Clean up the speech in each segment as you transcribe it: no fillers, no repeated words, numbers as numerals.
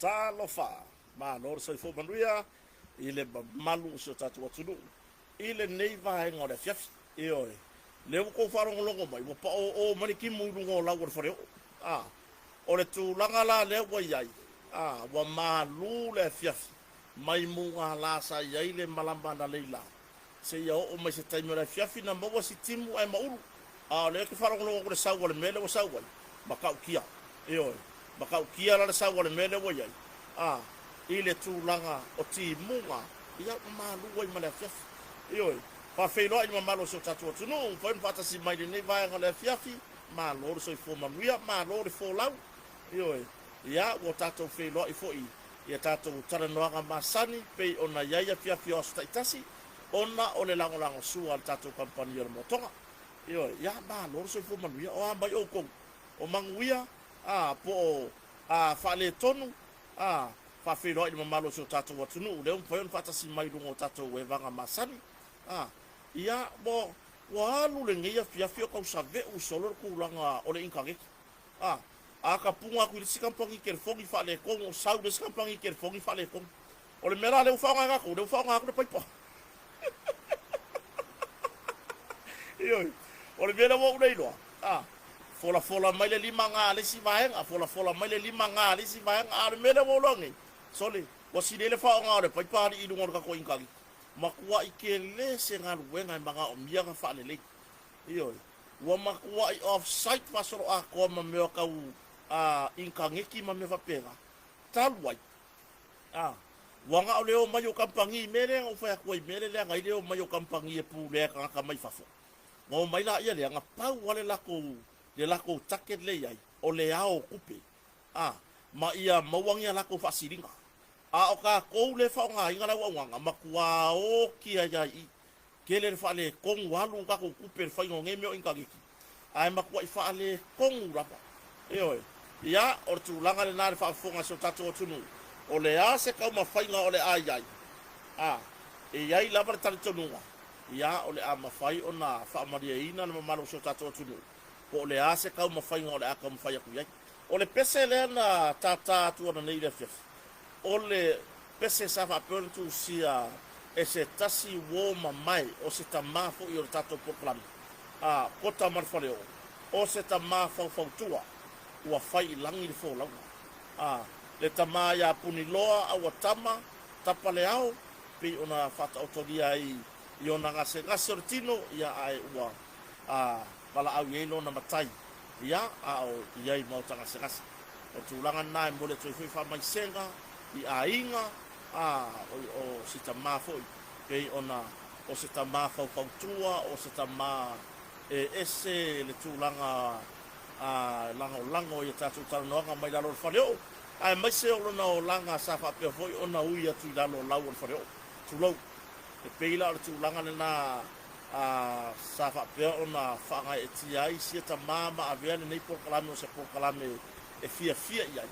talofa ma lor so fo manuia ile malu so tatu watunu ile nei vai ngore fiaf io le ko faro ngolongo mai mo pa o mani ki mu ngo la wor fore o le tu langa la le wa yai wa malu le fiaf mai mu la sa yai le malamba na leila se ia o mai se taimi le fiaf na mo si timu ai maulu le ko faro ngolongo le sa wor mele wa sa wor makau kia io makau kia la sa wor mele wa yai ile tu langa o ti munga ia malu wa male fiaf io fa feilo ai malo so tatu tu no fa fata si mai nei vai ngale fiafi ma lor so fo manuia ma lor fo lau io ia o tatu feilo i foi ia tatu tara noanga masani pe ona ia fiafi o staitasi ona o le lango lango su al tatu kompani o motonga io ia ma lor so fo manuia o mai o ko o manguia po fa le tonu fa feilo ai malo so tatu tu no le fa fata si mai lungo tatu we vanga masani ia bo walu le ngia fiafio kau save u solo ku langa ole inkage ka punga ku sika pongi ker fongi fa le ko sau de sika pongi ker fongi fa le ko ole mera le fa nga ko le fa nga ko pai pa io ole mera wo nei lo fola mai le lima nga le si vaenga fola mai le lima nga le si vaenga mera wo longi sole wo si le fa nga le pai pa i dungo ka ko inkage makua ikele se ngaru wenga manga o mia ka fa le io wa makua I off site fasoro a ko ma me ka u inka ngeki ma me fa pega talwai wanga o leo mai o kampangi mere o fa ko I mere le ngai leo mai o kampangi e pu le ka mai fafo ngo mai la ia le nga pau wale la ko taket le ai o le ao kupe ma ia mawangi la ko fasiringa o ka ko le fa nga inga la wanga makua o kia ya I kele fa le kong walu ka ko kuper fa ngome me inka giki ai makua I fa le kong rapa io ia o tu langa le na fa fonga so tatu tunu o le a se ka ma fa nga o le ai ai la bar tan tunu ia o le a ma fa ona fa maria ina na malo so tatu tunu o le a se ka ma fa nga o le a ka ma fa ku ia o le pese le na tata tu na nei le fef ole pese sa fa pertu sia ese tasi wo mai o se tamafo I o tato proclam kota marfaleo o se tamafo fautua ua fai langi le fo lau le tamaya puniloa au tama tapaleao pe ona fata autoria I ona ngase ngasortino ia ai ua bala au yelo na matai ia au ia I mau tanga ngase o tulanga nai mole toi fa mai senga I ainga o sita mafo pe ona o sita mafo fautua o sita ma ese le tulanga lango ia tatu tanoanga mai lalo faleo ai mai se o na o langa sa fa pe foi ona uia tu lalo lau faleo tu lau e pe la tu langa na sa fa pe ona fa nga etiai sita mama aviane nei por kalame o se por kalame e fia ia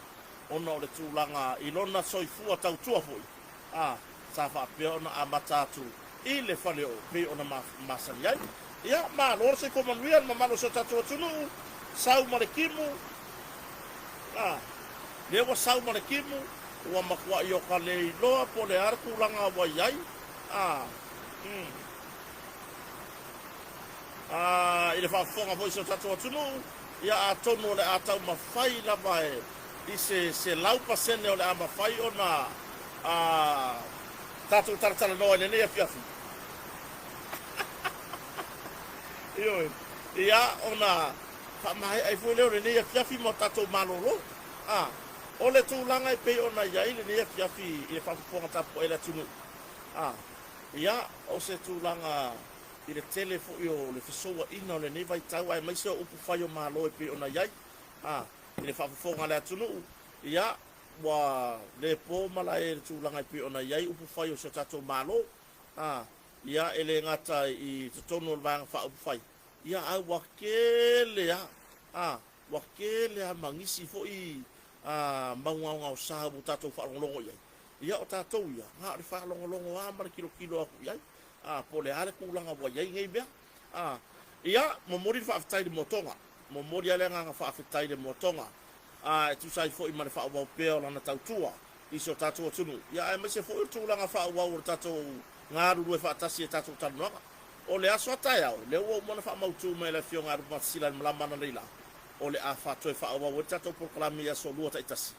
ona o le tūlanga I lona soifua tautua foi sa fa pe ona amatatu I le fale o pe ona masani ai ia ma lor se ko manuia ma malo so tatu tunu sau marekimu le wa sau marekimu wa makwa yo kale loa po le ar tūlanga wa ai ile fa fonga foi so tatu tunu ia atono le atau mafai la vai I se lau pasene o le ama fai ona tatu taratara noa le nea fiafi ia ona fa mai ai foi leo le nea fiafi mo tatu malolo o le tūlanga I pe ona iai le nea fiafi I le whakuponga tapo e le tunu ia o se tūlanga I le telefo I o le fesoa ina o le nea vai tau ai mai se o upu fai o malo e pe ona iai ile fa fonga le tunu ia wa le po mala e tulanga pe ona iai upu fai o se tato malo ia ele ngata I tono vang fa upu fai ia a wakele wakele mangisi fo I maunga sa bu tato fa longo ia o tato ia nga le fa longo mar kilo aku iai po le ale kulanga wa iai ngai bea ia mo mori fa aftai de motonga mo mori ale nga fa aftai de motonga tu sai fo i mane fa wa pe o na tautua i so tatu tunu ia e mese fo tu langa fa wa o tatu ngaru do fa tasi tatu tanu o le aso tai au le o mona fa mau tu me le fio ngaru ma sila mala mana leila o le a fa to fa wa o tatu proclamia so lu ta tasi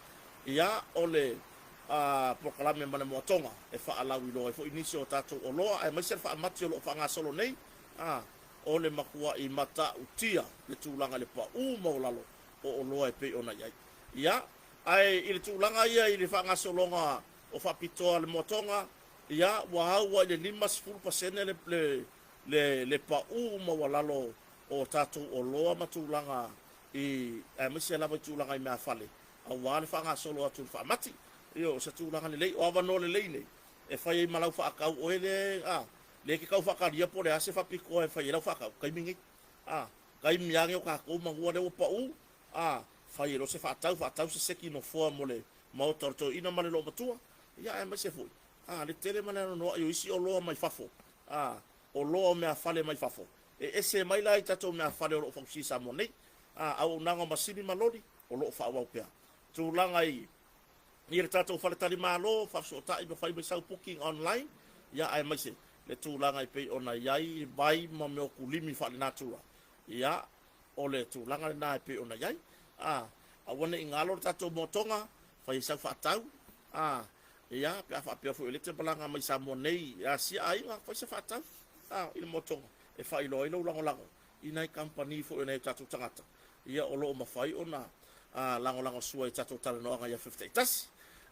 ia o le proclamia mane mo tonga e fa ala wi lo e fo inisio tatu o lo e mese fa mati o fa nga solo nei o le makua i mata utia le tūlanga le pa mo lalo o loa e pe ona iai. Ia, ai i le tūlanga ia i le whangasolonga o whapitoa le motonga, ia, wahaua i le 5% le pa mo lalo o tātou o loa matūlanga i misi alama i tūlanga i mea whale. A wā le whangasolo atu le whamati, o sa tūlanga le lei, o awano le lei nei, e whai i malau whaakau o ele, le ke kau whakaria po le ase whapiko e whai lau whakau, kai mingi, kai miange o kako mangua le o pau, whai ero se whaatau se seki no fua mo le mautarto ina male lo matua, ia e mai se fui, le tele mane no noa, io isi o loa mai fafo, o loa mea whale mai fafo, e ese mai lai tato mea whale o lo whausi sa mo nei, au nanga masini malori, o lo whaawau pia, tūlanga i re tato whale tari malo, whafso tai ma whai mai sau booking online, ia e mai se, le tūlanga i pei ona iai vai ma meo kulimi whale natura. Ia, o le tūlanga le nā i pei ona iai. A wana i ngalo le tato motonga, whai sau whaatau. Ia, pe a whaapea fu ele te balanga mai sa mo nei, si a inga, whai sa whaatau. I le motonga, e whai loa ilo lango lango. I nai company fu e nei tato tangata. Ia, o loo mawhai ona lango lango sua i tato talanoa ia 50 tasi.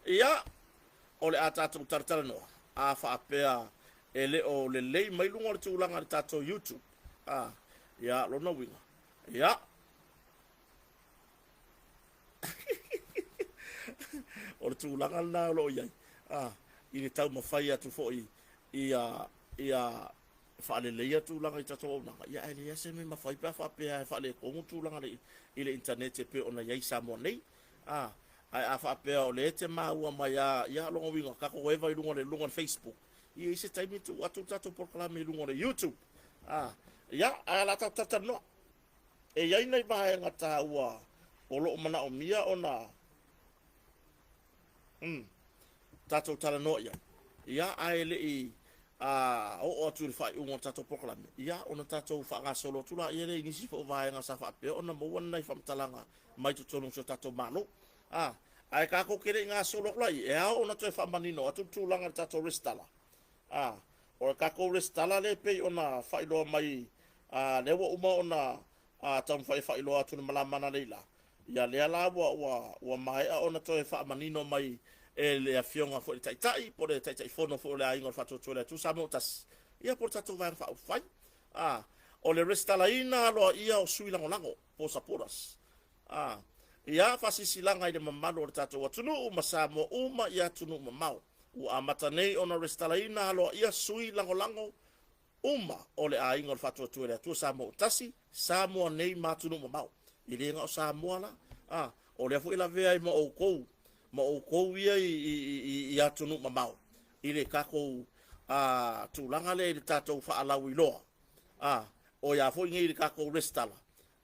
Ia, o le a tato talanoa, a whaapea ele o le lei mai lunga le tūlanga le tātou YouTube. Ia, lona winga. Ia. O le tūlanga na lo iai. I le tau mawhai atu fo ia whaale leia tūlanga i tātou aunanga. Ia, e lea se me mawhai pia whapea e whaale kongu tūlanga i le internet e pe ona iai sa mo nei. Ai a whapea o le te maua mai ia longa winga. Kako eva i lunga le Facebook. I se taimi tu atu tato proclame lungo le YouTube. Ia, ai la tata no. E ia nei bae ngata ua o lo mana o mia ona. Tato tala no ia. Ia ai le i o atu le fai ungo tato proclame. Ia ona tato whanga solo tula ia le inisi fo bae nga sa whape ona mo wana i whamtalanga mai tu tonu so tato mano. Ai kako kere ngā solo lai. E ao ona toi whamanino atu tūlanga tato restala. O kako restala le pe ona whailoa mai lewa uma ona tam whailoa atu na malamana leila. Ia lea la wa mai ona toi whamanino mai e lea fionga fo le taitai, po le taitai fono fo le ainga whatu tu le tu samo tas. Ia por tatu vai whau whai. O le restala ina loa ia o sui lango lango, po saporas. Ia whasisilanga i le mamalo le tatu watunu masamo uma ia tunu mamau. Ua amata nei ona restalaina haloa ia sui lango lango uma o le ainga o le whatua tue lea tua Samoa tasi, Samoa nei matunu mamau. I le nga o Samoa la, o lea fu ila vea i ma o kou ia i atunu mamau. I le kako tūlanga le i tātou whaalau i loa. O ia fu ingi i le kako restala.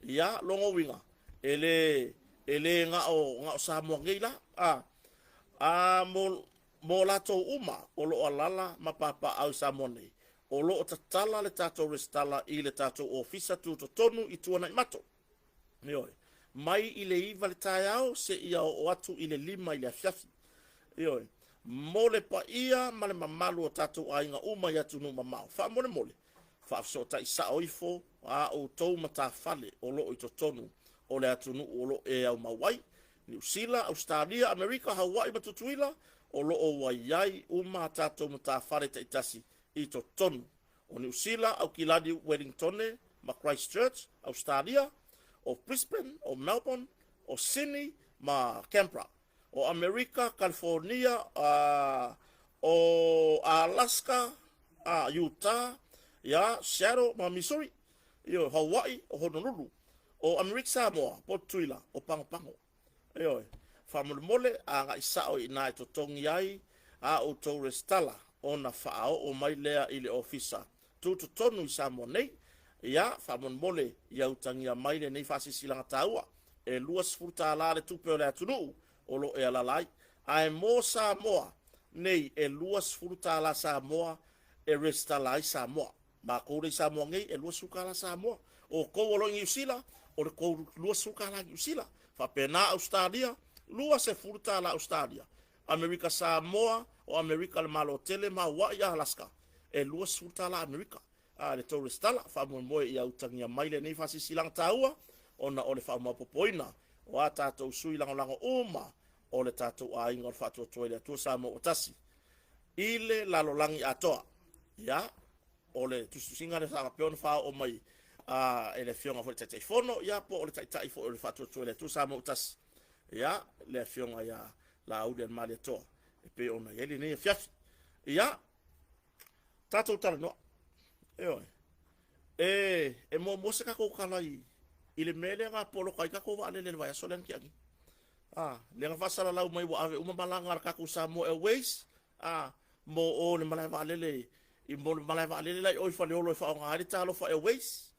Ia longo winga, ele nga o Samoa ngeila, mo lato uma o lo alala mapapa au samone o lo tatala le tato restala i le tato ofisa tu to tonu i tuana i mato Ioi. Mai i le iva le tae au se ia o atu i le lima i le afiafi. Ioi. Mole pa ia ma le mamalu o tato ainga uma i atu nu mamau. Wha mole mole. Wha afsota i sa oifo a o tou mata fale o lo i to tonu o le atu nu o lo e au mawai. New Zealand, Australia, Amerika, Hawaii matutuila o lo o waiai uma tato mata fale te itasi i to tonu. O New Zealand, au kiladi Wellingtone, ma Christchurch, Australia, o Brisbane, o Melbourne, o Sydney, ma Canberra. O Amerika, California, o Alaska, Utah, ya Seattle, ma Missouri, yo Hawaii, o Honolulu. O Amerika Samoa, Port Tuila, o Pango. Yo, famul mole anga isao ina to tongi ai a o Torres Tala ona fao o mai lea ile ofisa. Tu to tonu Samoa nei. Ya famul mole ya utangia mai le nei fasi silanga taua. e luas futa la le tupe o le atunu o lo e alalai ai mo Samoa nei e luas futa la Samoa e resta lai Samoa ma ko le Samoa ngai e luas fuka la Samoa o ko lo New Zealand o ko luas fuka la New Zealand fa pena Australia luas e futa la Australia Amerika Samoa o Amerika le malo tele ma wa ya Alaska e luas futa la Amerika le tourist tala fa mo mo ia utangia mai le nei fasi silang taua ona ole fa mo popoina o ata to sui lango uma ole tatou a inga fa to toile to sa mo otasi ile lalolangi atoa ya ole tu singa le sa peon fa o mai ele fionga fo tete fono ya po ole tai fo ole fa to toile to sa mo otasi ya le fionga ya la auden mali to e pe ona ele nei fiaf ya tatou tala no e mo se ka ko kalai ile mele nga polo kai ka ko vale le vai solen ki aki le nga fasala lau mai wa ave uma malanga ka ko sa mo Airways mo o le malai vale le i mo malai vale le lai oi fa le olo fa nga ri talo fa Airways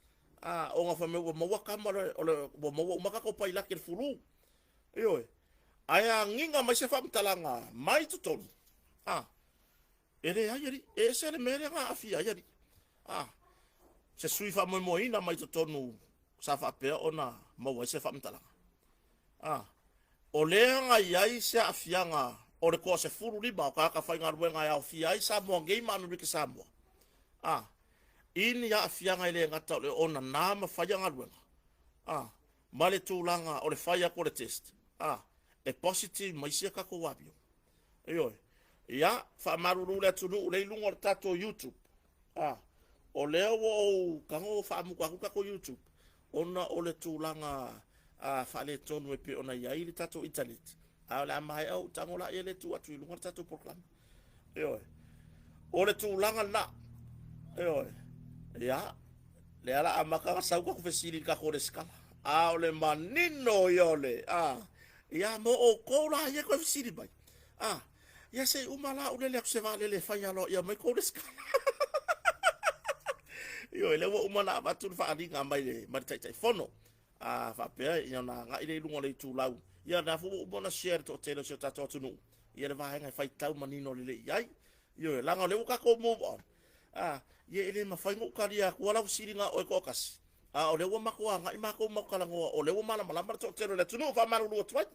o nga fa me mo wa ka mo le mo uma ka ko pai la ke fulu aya nginga mai se fa mtalanga mai tutonu ele ayeri e se le mele nga afia ayeri se sui fa mo ina mai tonu sa fa pe ona mo se fa mtala o le nga yai se afianga o le ko se furu liba ka fa nga ruenga ya afia sa mo ngai manu ri sa mo ini ya afianga ile nga ta le ona na ma fa nga ruenga male tulanga o le fa ya ko le test e positive mai se ka ko wabio ya fa maruru le tunu le lungo tato YouTube o leo o kango fa mu ka ko YouTube ona o le tulanga fa le tonu e pe ona yai le tato internet ala mai au tangola ele tu atu lungo tato program o le tulanga na ya le ala amaka sa ko fesili ka ko le skala o le manino yole ya mo o ko la ye ko fesili bai ya se umala o le se va le fa ya lo ya me ko le skala ele wo umana batu fa adi ngambai le maritai fono fa pe ina nga ile lungo le tu lau ya na fu umana share to tele so tato tunu ya le va nga fa tau manino le yai langa le ka ko move on ye ele ma fa ngo karia ko la usiringa o ko kas o le wo mako nga ima ko makala ngo o le wo mala mala to tele le tunu fa maru lu twat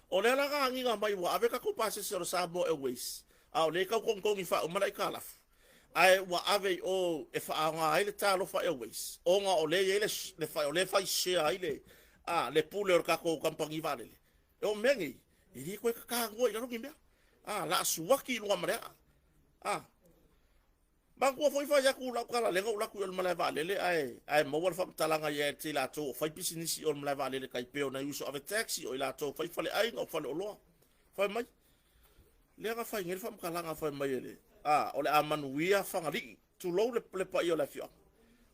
o le la nga ngi ngambai wa ave ka ko pase so sa mo Airways o le ka ko ngi fa umana ikala ai wa ave o e fa nga ile talo fa Airways o nga o le ile le fa o le fa share ile le pule o ka ko kampangi vale o mengi i ko ka ngo ila ngi mea la suwaki lu amare bang ko foi fa ya ku la kala le ngo la ku el mala vale le ai mo wal fa talanga ye ti la to fa business o mala vale le kai pe o na uso ave taxi o ila to fa fa le ai ngo fa le lo fa mai le ga fa ngel fa kala nga fa mai le o le amanuia fangali tu lo le pa io la fio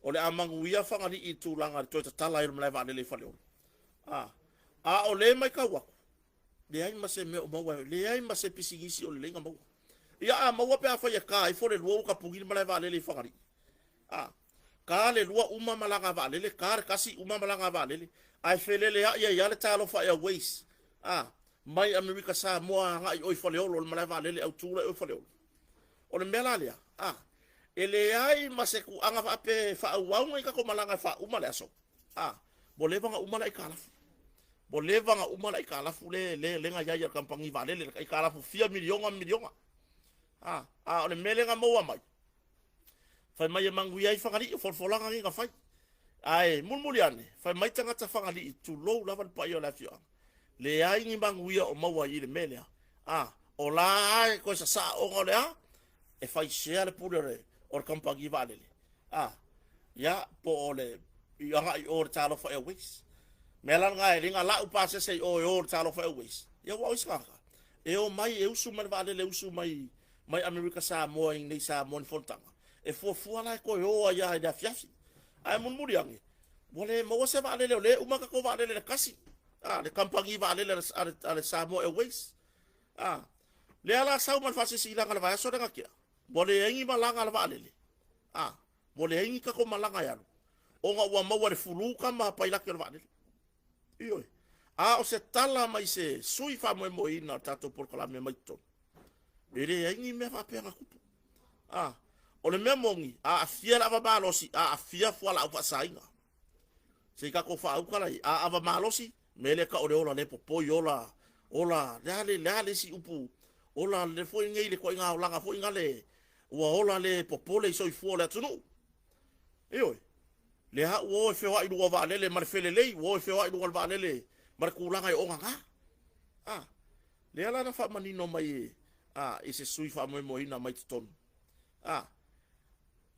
o le amanuia fangali I tu langa to tala il mleva le fa le o le mai ka wa le ai ma se me o mo le ai ma se pisigisi o le nga mo ia ma wa pe fa ya ka I fo le lo ka pungi mleva le fangali ka le lo uma malanga va le ka kasi uma malanga va le ai fele le ya le talo fa Airways mai Amerika Samoa nga I o fa le o mleva le au tu le o fa le o le melalia ele ai maseku anga fa pe fa wa ka ko malanga fa uma le aso boleva nga uma la ikala boleva nga uma la ikala fu le nga ya kampangi vale le ikala fu 4 milion o le melenga mo wa mai fa mai mangu ai fa ngali fo langa nga fa ai mulmuliane fa mai tanga ta fa ngali tu lo la val pa yo la fio le ai ngi mangu ya o mo wa ile melia o la ai ko sa o le e fai share le pure or kampangi vale ya po ole ya ga or talo fa Airways melan ga ringa la upase se o talo fa Airways ya wa iska e o mai e usu mal vale le usu mai Amerika Samoa ni Samoa fontanga e fo la ko yo ya da fiafi ai mun muriangi bole mo se vale le uma ka ko vale le kasi le kampangi vale le Samoa Airways le ala sa man fase sila ngala va so nga kia bole engi malanga la vale bole engi ka ko malanga ya o nga wa ma wa fulu ka ma pa ila ke vale Ioi. O se tala mai se sui fa mo mo ina tato por kala me mai to. Ere aingi me fa pera kupu. O le mea mongi, a fia la ava malosi, a fia fua la ufa sainga. Se ka ko fa au kala a ava malosi, mele ka ore ola le popoi ola, le si upu. Ola le foi ngai le ko inga langa foi ngale. Ua ola le popole so i fua le tunu. Ioi. Le ha wo fe wa i do va lele mar fele le, wo fe wa i do va lele. Mar kulanga i onga nga. Le ala na fa manino mai i se sui fa mo ina mai ton.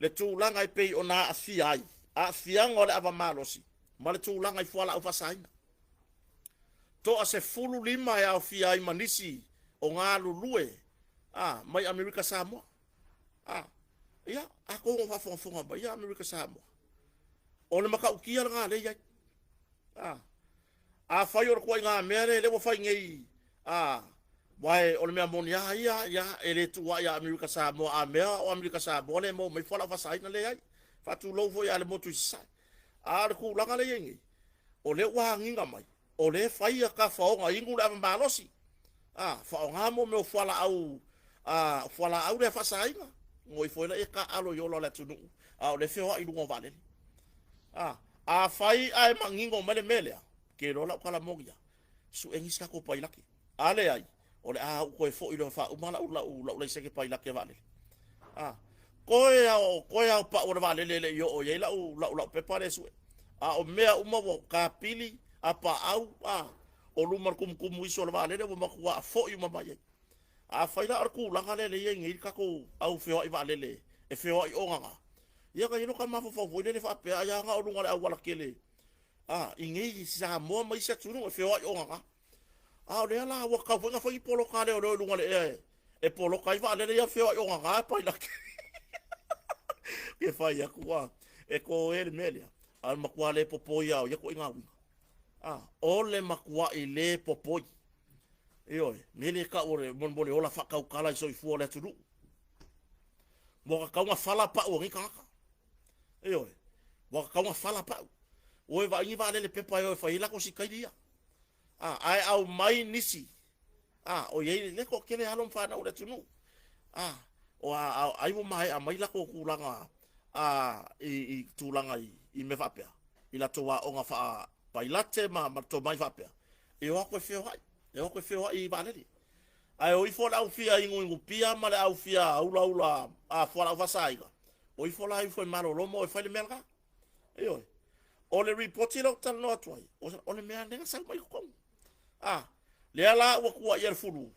Le tūlanga i pei o nā awhia ai. A whianga o le awa malosi. Ma le tūlanga i fuala au fasaina. Toa se fulu lima e au whia ai manisi o ngā lulue. Mai Amerika Samoa. Ia, a kongo whafonga mai Amerika Samoa. O le maka ukia ngā le iai. A whai ora kua i ngā mere, le wa whai ngei. Wai o le mea moni ia ele tua ia Amerika Samoa a mea o Amerika Samoa le mo mai fala fasaina le ai fatu lo fo ia le motu sai a ku langa le yengi o le wa nginga mai o le fai ka faonga ingu le malosi faonga mo me fala au le fasaina ngoi foi le ka alo yo la tunu o le feo i lungo vale a fai ai mangingo mele ke lo la kala mogia su engisa ko pai laki ale ai ole ko fo i lo fa umala ula se ke pai la ke vale koe pa ora vale le yo o ye la prepare su o mea uma wo ka pili apa au o lumar kum iso le vale le mo kwa fo i mama ye faila ar ku langa le ye ngi ka ko au feo i vale le e feo i onga ya ka yelo ka ma fo le fa pe ya nga o lunga le au wala kele ingi sa mo mai se tunu e feo i onga le ala wa ka funga foi polo ka le o lunga le e polo kai va le ya feo o nga pa la ke fai ya kwa e ko el melia al makwa le popo ya ko inga wi o le makwa i le popo io mele ka ore mon bole ola fa ka kala so i fu le tulu mo ka nga fala pa o ngika io mo ka nga fala pa o va i va le pepa yo fa ila ko si kai dia ai au mai nisi o ye le ko kele halom fa na ora tunu o ai mo mai a mai la ko kulanga i tulanga i me vapea i la toa o nga fa pailate ma to mai vapea e o ko feo ai vaneli ai o i fo la fia ingu pia ma la fia ula fo la vasaiga o i fo la i fo malo lo mo e fa le melga o le report lo tal no atwai o le mea nenga sa mai ko le ala wa kuwa yer fulu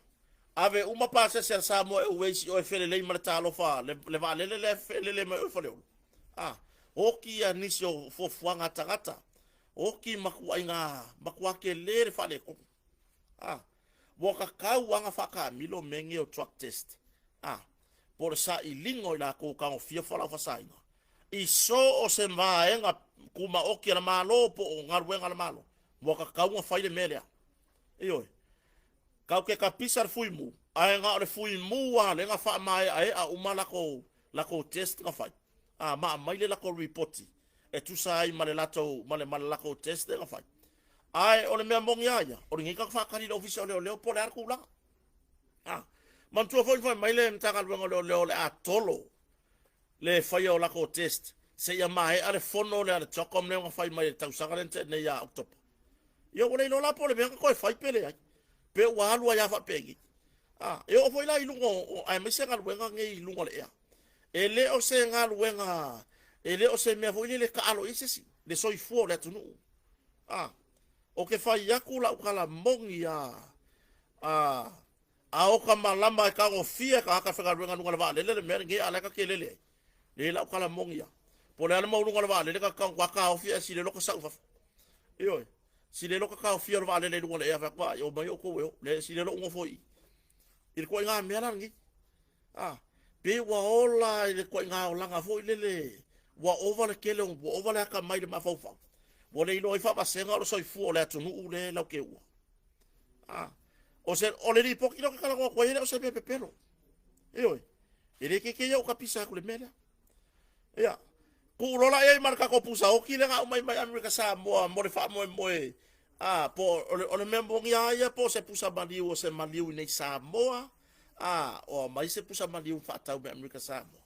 ave uma pasa ser samo e wesi o fele le marta lo fa le va le fele le me fole o ki anisio fo fuanga tagata o ki makua inga makua ke le fa le ko wo ka ka wanga fa ka milo mengi o truck test por sa i lingo la ko ka o fia fala fa sa inga i so o se maenga kuma o ki na malo po ngarwenga na malo wo ka wa fa le melia kau ke ka pisar fui mu ai nga le fui mu le nga fa mai ai umala ko la ko test nga fa ma mai le la ko report e tu sai male lato male la ko test nga fa ai o le me mong ya o ngi ka fa ka ni official le po le ar ku la man tu foi mai le mtaka le atolo le fa yo la ko test se ya mai ale fono le ar chokom le nga fa mai tau sagarente ne ya october yo le lo la po le me ko fa pele ai pe wa lu ya fa pegi e o foi la ilungo ai me se ngal wenga ngai ilungo le ya ele o se ngal wenga ele o se me foi le ka alo isi le soi fu le tunu o ke fa ya kula ukala mongi ya o ka malama ka o fia ka fa wenga ngal va le me ngai ala ka kelele le la ukala mongi ya po le mo ngal va le ka wa o fia si le lo ka sa fa si le loka ka fior vale le ngole e fa kwa yo mai o ko yo le si le lo ngo foi il ko nga me la ngi pe wa ola le ko nga ola nga foi le wa over le kele wa over le ka mai le ma fa fa wo le lo fa ba se nga lo so fu le tu nu le la ke wa o se o le di pokino ka la ko ele o se pe pelo ele ke yo ka pisa ko le mela ku lola e marka ko pusa o ki le nga mai Amerika Samoa mo le fa mo po ole membo ngia po se pusa maliu se maliu nei Samoa. O mai se pusa maliu fa tau me Amerika Samoa.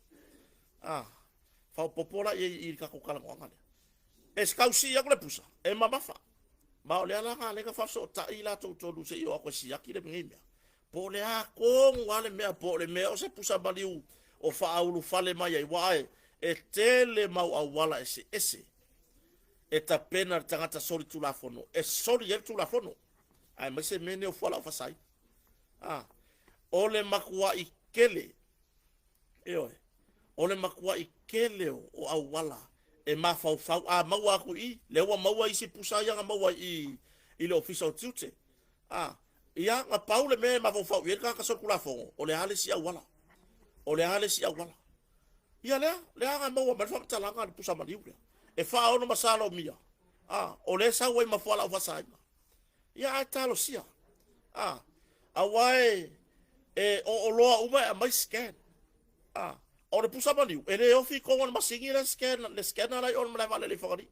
Fa popola i ka ko kala ngana. Es kausi ya le pusa. E mamafa. Ma ole ala nga le ka fa so ta ila to lu se yo ko si akile ngimia. Po le a ko ngale me po le me o se pusa maliu o fa aulu fale mai ai wae e tele mau awala ese. E ta pena tangata sori tu la fono. E sori e tu la fono. Ai mai se mene o fala fa sai. Ole makua i kele. Ole makua i kele o awala. E mafau fau maua aku i. Lewa maua i se pusa yanga maua i le official tute. Ia nga paule me mafau fau. Ia ka so kula fongo. Ole hale si awala. Ole hale si awala. Ia lea nga maua malfa talanga ni pusa maliu. E fa ono masalo mia. Ole sa wai mafala o fasai. Ia ai talo sia. Awai o loa uma a mai scan. O le pusa maliu. E le ofi kongon masingi le scan ala on mala vale le fagari.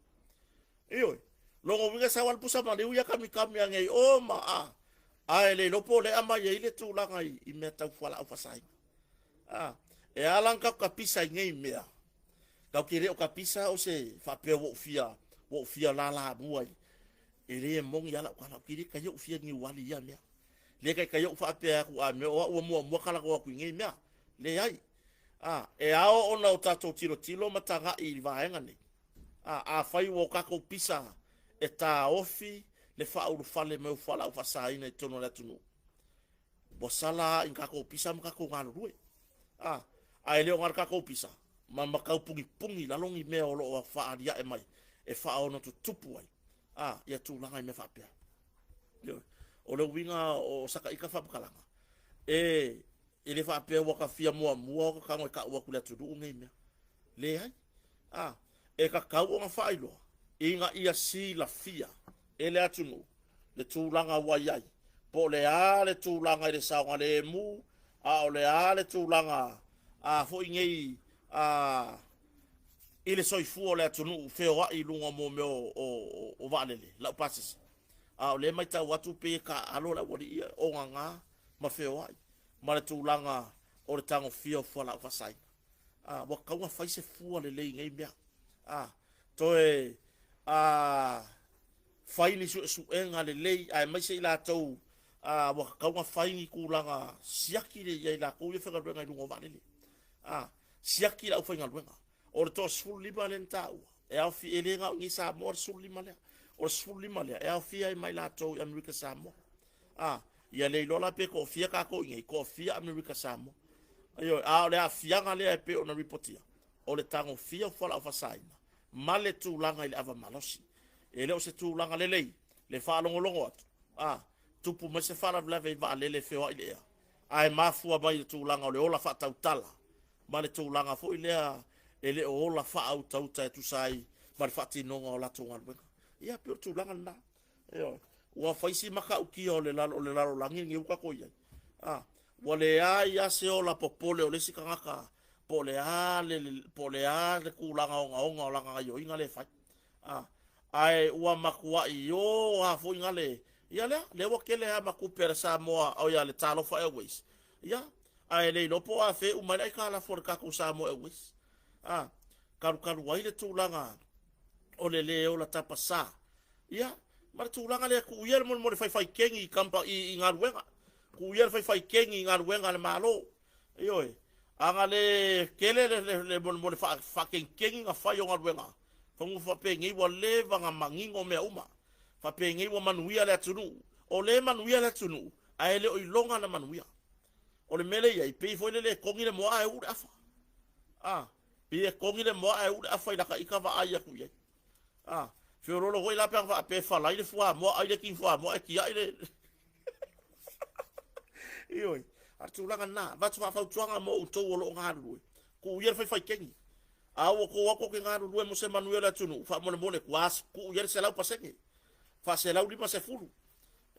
Iyo. Longo winga sa wal pusa maliu ya kami angai o ma ai le lopo le ama ye le tu langa i meta fala o fasai. E alang ka pisa ngai mea. Kau kere o ka pisa o se fa pe wo fia la muai. E le mong ya la kana kiri ka yo fia ni wali ya mea. Le kai yo fa pe aku a me o mo kala ko ku ngai mea. Le ai. E ao ona o tato tilo matanga i vaenga ni. Fai wo ka ko pisa e ta ofi le fa u fale me fala u fa ina tono la tunu. Bo sala in ka ko pisa mo ka ko ngalo rue. Ai le ngar ka ko pisa. Mama kau pungi lalongi me o lo fa adia e mai. E fa ono tu tupu ai. Ya tu langa me fa pia. O le winga o saka ika fa kalanga. Ele fa pe wa ka fia mo ko ka ngo ka wa kula tu ngai me. Le ai. E ka kau o fa ilo. Inga ia si la fia. Ele atunu. Le tu langa wa yai. Po le ale tu langa le sa le mu. O le ale tu langa. Fo ingei ile soifu le atunu feo i lunga mo me o valele la passes. Le mai ta watu pe ka alo la wori o nga ma feo ai. Ma tu langa o le tango fio fo la fasai. Wa ka wa fai se fu le le ngai mea. Toe fai ni su enga le le ai mai se la tau wa ka wa fai ni ku langa siaki le ia la ku ye fa ga lunga valele. Siaki la ufainga luenga. O le to sulima le ntau. E au fi elenga ngi sa mo sulima le. O sulima le. E au fi ai mai la to Amerika Samoa. Ia le lola pe ko fia ka ko ngi ko fia Amerika Samoa. Ayo le afianga le pe ona reportia. O le tango fia fola fa saina. Male tu langa ile ava malosi. E le o se tu langa le. Le fa longo atu. Tupu me se fala la ve va le feo ile. Ai mafua mai tu langa o le ola fa tautala. Male tu langa fo ilea ele o la fa au tau ta tu sai mal fati no o la tonga ben ia pe tu langa na wa faisi maka uki o le lalo langi ngi uka ko ia wale ya se o la popole o le sikanga pole a le ku langa o langa yo inga le fa ai wa makua yo fo inga le ia le wo kele ha maku per Samoa o ya le talo fa airways ia ai le no po a fe u mai ka la for ka ko Samoa airways karu wai le tūlanga o le o la tapasa. Ia, mara tūlanga le ku ier mo fai kengi kampa i ngaruenga. Ku ier fai kengi i ngaruenga le malo. Ioi, anga le kele le mo fa kengi nga fai o ngaruenga. Fongu fa pengi wa le vanga mangingo me uma. Fa pengi wa manuia le tunu. O le manuia le tunu, ai le o ilonga na manuia. O le mele ia i pei foi le kongi le moa e ure afa. Pia kongi le moa e ure afa i laka ika va aia ku ye. Fiorolo hoi la pe fa la ile fua moa aile kin fua moa e kia ile. Ioi, atu langa na, vatu fa tuanga mo uto lo ngaru. Ku yer fai kengi. Awo ko wako ke ngaru mo se Manuela tunu, fa mo kuas ku yer se lau pasenge. Fa se lau lima se fulu.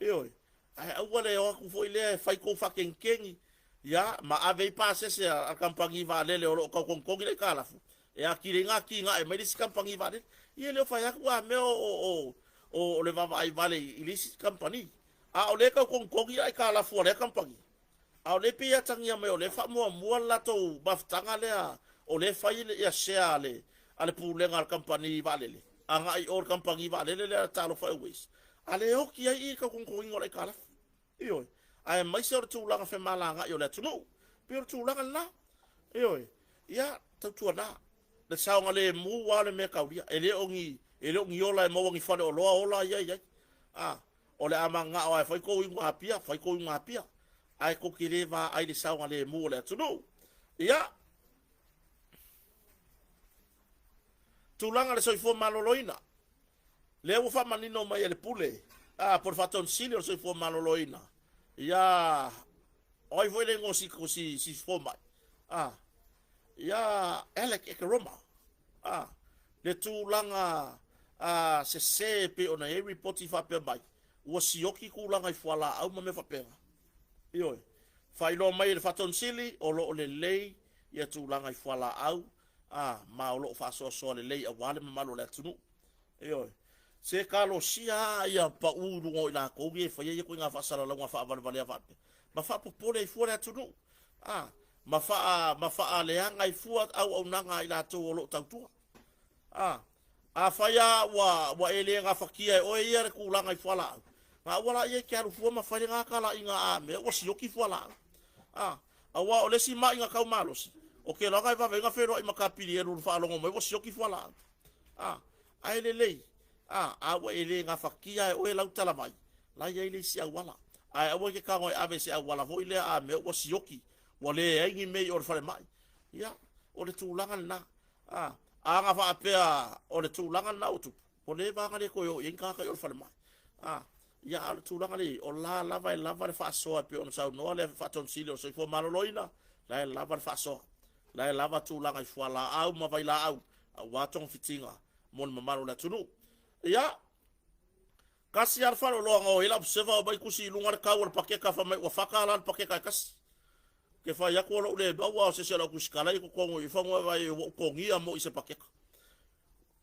Ioi. Ai awale o ku foi le fai ko fa kengi. Ya, ma ave pase se a kampangi va lele o ko kongi le kalafu. E a kiringa ki nga e medis kampangi va le. Ye le fa ya ku a me o le vava ai vale illicit company a o le ka kongi ai ka la fo le company a o le pe ya tangia me o le fa mo la to baftanga le a o le fai le ya share le ale pulenga company vale le anga i or company vale le talo fa wis ale o ki ai ka kongi ngore kala io ai mai se o tu langa fe malanga io le tu no pe tu langa na io ya tu na le saunga le mu wale me kaudia ele ongi ola e mo ngi fale o loa ola ia o le amanga o ai fai ko inga pia ai ko kireva ai le saunga le mu le tu no ia tulanga le soifo maloloina le o fa manino mai le pule por faton silio soifo maloloina ia oi foi le ngosi ko si fo mai ia elek ekroma le tulanga se pe ona e report fa pe mai o sioki kulanga i fala au me fa pe io fai lo mai le faton sili o lo le lei ia tulanga i fala au ma o lo fa so le lei a wale ma malo le tunu io se kalo sia ia pa u ngo ila ko ge fa ye ko nga fa sala nga fa van vale fa ma fa po pole i fora tunu ma fa le anga i fuat au nanga ila to o lo tautua a faya wa ele nga fakia o ia ku langa i fala ma wala ye ke alu fu ma fa nga kala inga a me o si yoki fala a wa o le si ma inga kau malos o ke langa i va venga fero i makapili e lu fa longo me o si yoki fala a ele lei a wa ele nga fakia o e lau tala mai la ye ele si a wala a wa ke ka ngo ave si a wala vo ile a me o si yoki wale ai me o fa mai ya o le tu langa na anga fa apea o le tulanga na utu o le vanga le ko yo inka ka yo fa mai ya le tulanga le o la lava le fa so apea on sa no le fa ton silio so fo maloloina la lava le fa so la lava tulanga i fo la au ma vai la au wa tong fitinga mon mamalo la tunu ya kasi ar fa lo ngo ila observa ba kusi lungar ka wor pakke ka fa mai wa fakala pakke ka kas ke fa ya ko le ba wa se la kuskala ko ko i fa ngo vai ko ngia mo i se pakke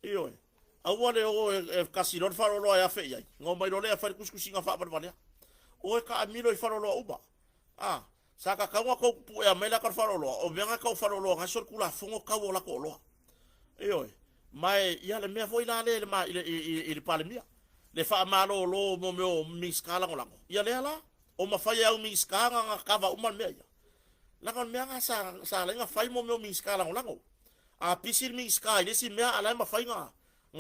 io awale o kasi non fa lo ya fe ya ngo mai lo le fa kuskusi nga fa ba ba o ka amilo i fa lo uba saka ka ngo ko pu ya mela ka fa lo o venga ka fa lo nga sor kula fongo ka wo la ko lo io mai ya le me foi la le ma il palmia le fa malo lo mo mi skala ngolango ya le ala o ma fa ya mi skala nga ka va uma me la kon me nga sa la nga fai mo mi skala ngolango a pisir mi skala le si me ala ma fai nga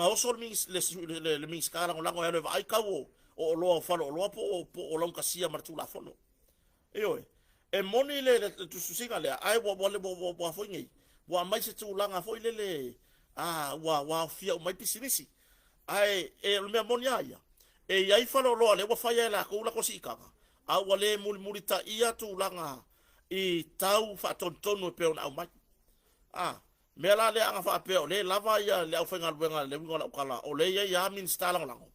osol mi le mi skala ngolango ya le vai ka wo o lo fa lo po o lo kasia martula fono e moni le tu susinga le ai bo foi ngi bo mai se tu langa foi le wa fia mai pisinisi ai e me monia ia e ai fa lo le wa fa ya la ko la ko sika a wale mulita ia tu langa i tau fa tontonu pe ona mai me la le anga fa pe le lava ia le au fenga wenga le ngola kala o le ia min stala lango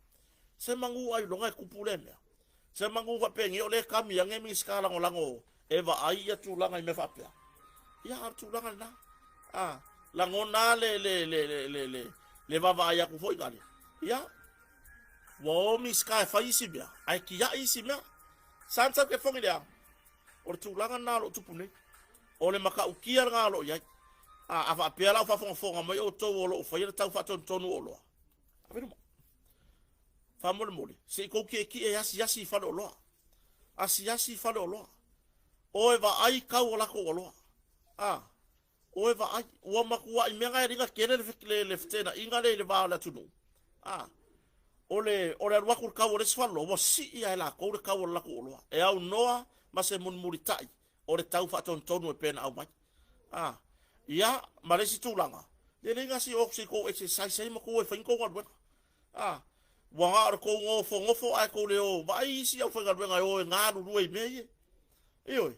se mangu ai longa kupule me se mangu fa pe ngi o le kam ia ngi min skala lango eva ai ia tu langa i me fa pe ia tu langa na langona le vava ia ku foi gale ia wo mi sky fa isi bia ai ki ya isi me sansa ke fongi dia o tu langa na lo tu pune o le maka ukia nga lo ia fa pe la fa fonga mai o to lo fa ia tau fa ton tonu o lo avero fa mole se ko ki e yasi fa lo asi fa lo o eva ai ka o la ko lo o eva ai o makua i menga ringa kene le ftena inga le va la tunu ole wa kur ka o le sfalo o si ia la ko le ka o la ko lo e au noa ma se mun muritai o le tau fa ton tonu e pena au mai ia maresi tulanga le ringa si o si ko exercise mo ko e fa ko wa wa ko ngofo ai ko le o vai si au fa ga venga o nga ru e me io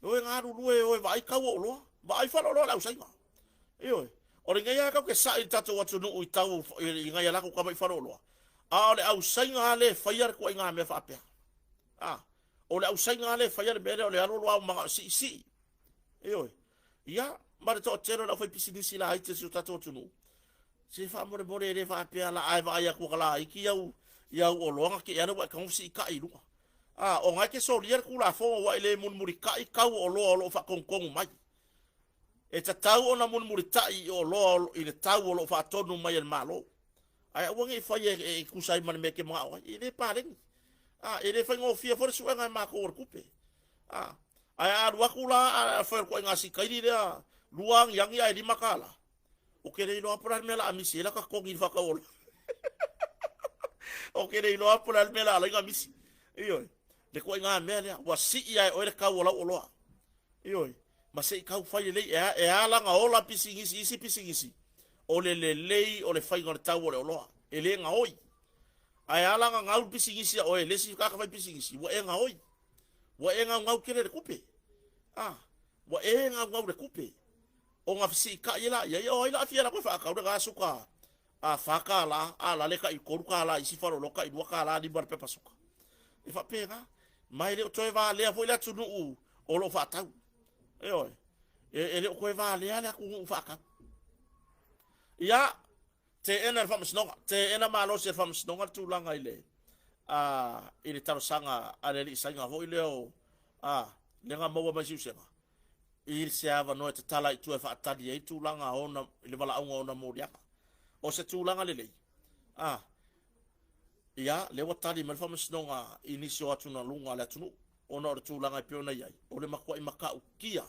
o nga ru o vai ka o lo vai fa lo la usai io o ringa ia ka ke sa i tatu watu no i tau i nga ia la ko ka mai fa lo a le au sai nga le fa ia ko nga me fa pe o le au sai nga le fa ia be le alo lo ma si io ia ma to tero la fa pisinisi la ai te su tatu watu no se fa mo le fa pe la ai vai ko kala i ki au ia o longa ke ana wa kan si ka ilu o ngai ke so lia ku la fo wa ile mun muri ka i ka o lo fa kon kon mai e ta tau ona mun muri tai o lo i le tau o lo fa tonu mai el malo ai o ngai fa e ku sai man me ke ma o i le pare e le fa ngo fia for su ngai ma ko kupe ai a wa ku la fa ko ngasi kai ri luang yang ia di makala o ke le no apura me la amisi la ka ko ngi fa ka o o ke le no apura me la nga misi iyo le ko nga me le wa si ia o le ka o la o lo iyo ma se ka fa le e ala nga o la pisingisi pisingisi o le o le fa nga ta o le lo e le nga oi ai ala nga nga pisingisi o le si ka fa pisingisi wa e nga oi wa e nga nga ke le kupe wa e nga nga le kupe o nga fisi ka ila ya o ila fia la ko fa ka o ga suka fa ka la ala le ka i ko ka la isi faro loka i do ka la di bar pe pasuka e fa pega mai le to va le fo ila tunu o lo fa tau e le ko va le ala ku fa ka ya te ena fa msnonga te ena malo se fa msnonga tu langa ile ile taro sanga ale li sanga ho ile o le nga mo ba siusenga ir se ava no te tala i tu fa tadi e tu langa ona le bala ona mo dia o se tu langa le ia le wa tadi mal fam snonga inisio atu na lunga le tunu ona o tu langa pe ona yai o le makwa i maka ukia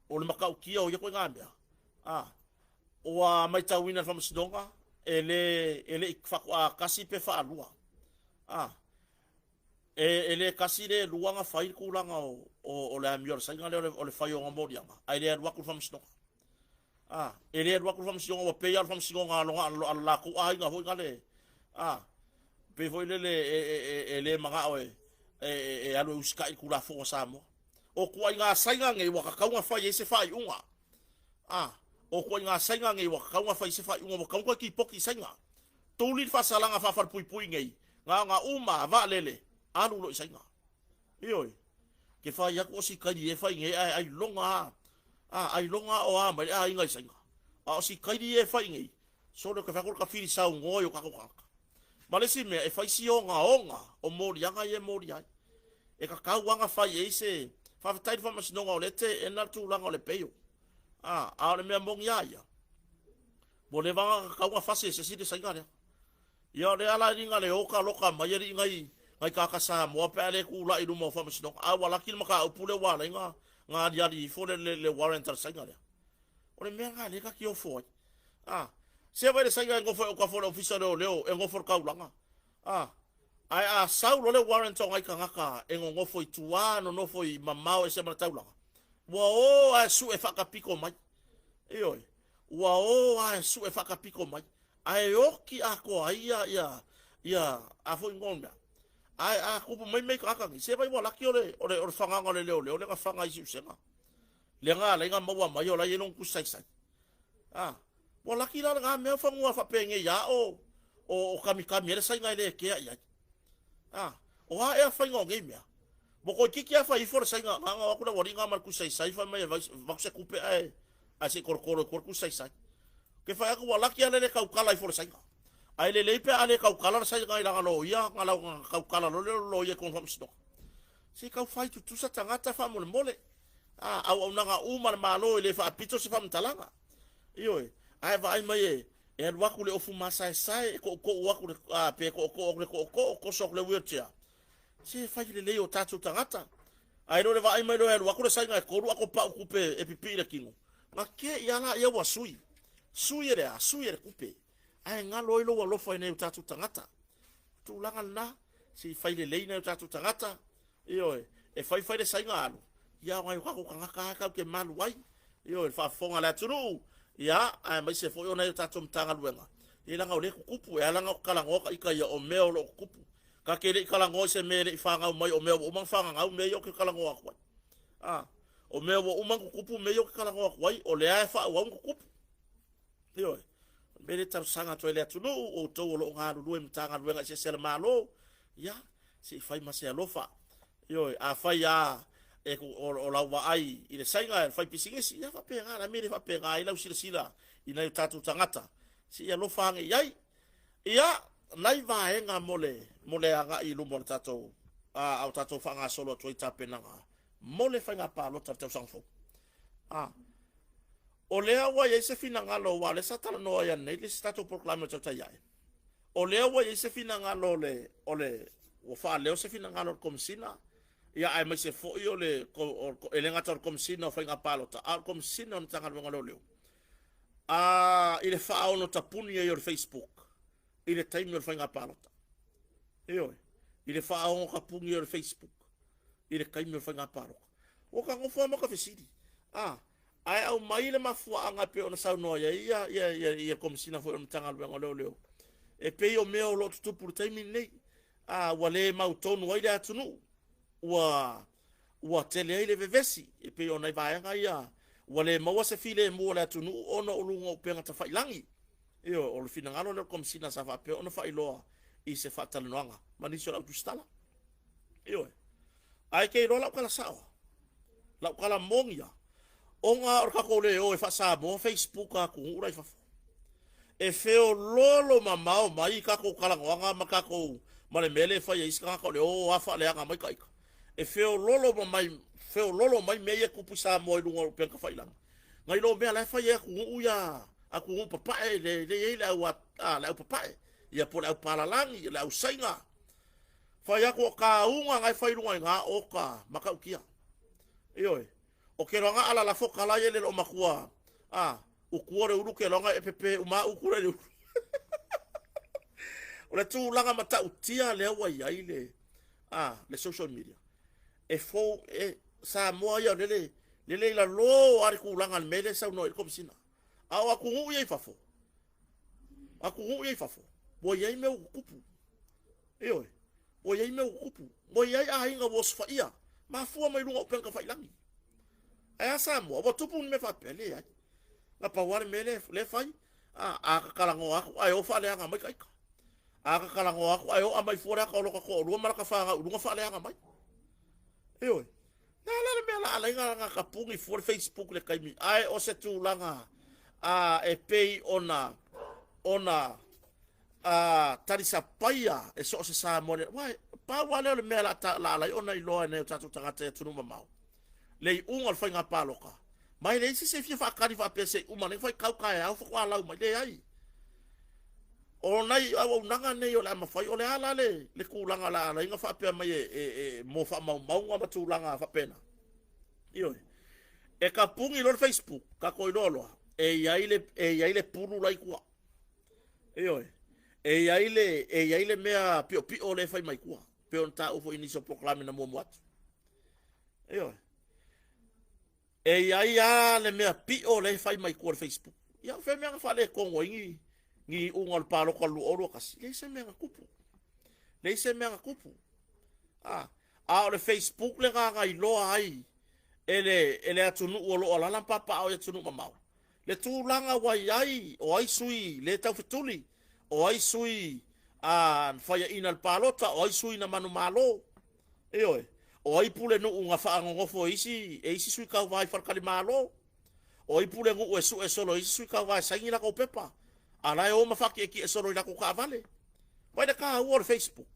o le maka ukia o ye ko ngambia o a mai tawina fam snonga ele fa kasi pe fa lua ele kasi le luanga fai kulanga o le amior sa ngale o le fai o ngodia ai le wa ku fam sno ele wa ku fam sno o pe ya fam sno nga lo la ku ai nga ho ngale pe foi le manga o alo uskai ku la fo sa mo o ku ai nga sa nga nge wa ka nga fai se fai unga o ku nga sa nga nge wa ka nga fai se fai unga ka nga ki poki sa nga tuli fa sala nga fa far pui pui nge nga uma va lele anu lo isainga ioi ke fa ya ko si kai e fa nge ai longa ai longa o mai ai ngai isainga o si kai e fa nge so lo ke fa ko ka fili sa ngo yo ka ko ka malesi me e fa si onga o mori anga ye mori ai e ka wanga fa ye se fa tai fa mas no le te en na tu langa le peyo le me mong ya bo le va ka wa fa se si de sainga ya le ala ringa le o ka loka mai ri ngai ka sa mo pa le ku la i mo fa msno wala kil maka o pule wala nga dia di fo le warrant ar sanga o le menga le ka ki o fo se vai le sanga ngo fo ka fo official o leo ngo fo ka ulanga ai sa lo le warrant o ngai ka ngaka ngo fo tuano no fo i mamao e se mata ulanga wa o su e fa ka piko mai wa o su e fa ka piko mai ai oki ako ai ya a fo ngonga ai kupu mai ka ka se vai wala ki o fanga ngole le ka fanga i senga le nga mawa mai o la yelong ku sai wala ki la nga me fanga fa penge ya o kami le sai ngai le ke ya o e fa ngonge me bo ko ki fa i for sai nga ku na wori nga mar ku sai fa mai va se kupe ai se korkoro ku sai ke fa ku wala ki le ka kala i for sai ai le leipe ale kau kala sai ngai la lo ia ngala kau kala lo ye kon famsto si kau fai tu sa tangata fa mole au nanga uma malo le fa pito se fam talanga ai vai mai wa ku le ofu masai sai ko wa ku pe ko so le wheelchair si fai le o tatu tangata ai no le vai mai lo wa ku le sai ngai ko ko pa ku pe e pipi le kingo ma ke ia la ia wa sui ku pe ai nga loilo wa lofo nei tatu tangata tu langa na si fai le nei tatu tangata e fai le sainga alu ia ngai ka ko ka ke malu wai e fa fonga la turu ia ai mai se fo yo nei tatu mtanga luenga e langa o le kupu e langa kala ngo ka ika ya o meo lo kupu ka ke le kala ngo se me le fanga mai o meo o mang fanga ngau me yo ke kala ngo ko o meo o mang kupu me yo ke kala ngo wai o le ai fa wa kupu bele tar sanga to ele tunu o to lo ngaru lu mtanga lu se sel malo ya si fai ma se alofa a fai ya e ko o la wa ai ile sainga fai pisingisi ya fa pega la mire fa pega ila usila sila ina tatu tangata si alofa nge yai ya nai vaenga mole anga i lumo tato au tato fanga solo toi tapenanga mole fanga palo tato sangfo o lea wa ye se fina ngalo wa le satala no ya nei le stato proclame tata ya o lea wa ye se fina ngalo le ole o fa leo se fina ngalo komsina ya ai mai se fo yo le elenga tor komsina fanga palo ta al komsina on tanga ngalo leo ile fa ono tapuni yo Facebook ile time yo fanga palo ta ile fa ono kapungi yo Facebook ile kaimi yo fanga palo o ka ngofo mo ka fesidi ai au mai le mafua anga pe ona sau no ia komsina fo on tanga ngalo e pe o meo lo tu por time nei wale mautonu wai da tunu wa tele ile vevesi e pe ona vai anga ia wale maua se file mo la tunu ona ulunga penga ta failangi o le fina ngalo le komsina sa fa pe ona failoa i se fatal noanga maniso la tu stala ai ke rola kala sawa la kala mongia onga or kako le o e fa sa mo Facebook a ku ura fa e feo lolo mamao mai kako kala nganga makako male mele fa ye iska ko le o afa le anga mai kai e feo lolo mai me ye ku pusa mo i lungo pe ka fa ilang ngai lo me la fa ye ku uya aku papa le la wa la papa ya por au palalangi la usainga fa ya ko ka unga ngai fa ilunga nga oka makaukia o ke ronga ala la foka la yele o makua o kuore uru ke ronga e pepe uma u kure o le tu langa mata utia le wa yaile le social media e fo sa mo ya le la lo ar ku langa mele sa no ko sina a ku u ye fafo bo ye me kupu o ye me kupu bo ye a hinga wo sfa ia ma fu mai lunga pen ka fa ilangi aya samo o tupu me fa pele ya na pa war mele le fai a kala ngo aku ai o fa le nga mai kai a kala ngo aku ai o mai fora ka lo ko ru mara ka fa ru fa le nga mai na la me la nga ka pungi for Facebook le kai mi ai o se tu langa e pei ona tarisa paia e so se sa mo wai pa wale le me la ona i lo ne tatu tangata tunu mamau le ungal fa nga paloka mai le se fia fa kari fa pese uma ne fa kau kai au fa la mai le ai o nai au nanga ne yo la ma fa o le ala le kulanga la nga fa pe mai mo fa mau nga matulanga fa pena e ka pungi lo Facebook ka ko lolo e yaile puru lai kwa e yaile mea pio le fai mai kwa pe on ta o fo inicio proclame na mo moat e ia le mea pio le fai mai kwa Facebook ia fe mea fa le kongo ngi ungal palo ko lu oro kasi le se mea kupu le Facebook le nga i lo ai ele atunu o lo ala papa o atunu mamau le tulanga wai ai o ai sui le tau fituli o ai sui faya inal palota o ai sui na manu malo o ai pule no unga fa ngofo isi sui ka vai far kali malo o ai pule ngu e solo isi sui ka vai sangi la ko pepa ala o ma faki ki solo la ko ka vale vai da ka o Facebook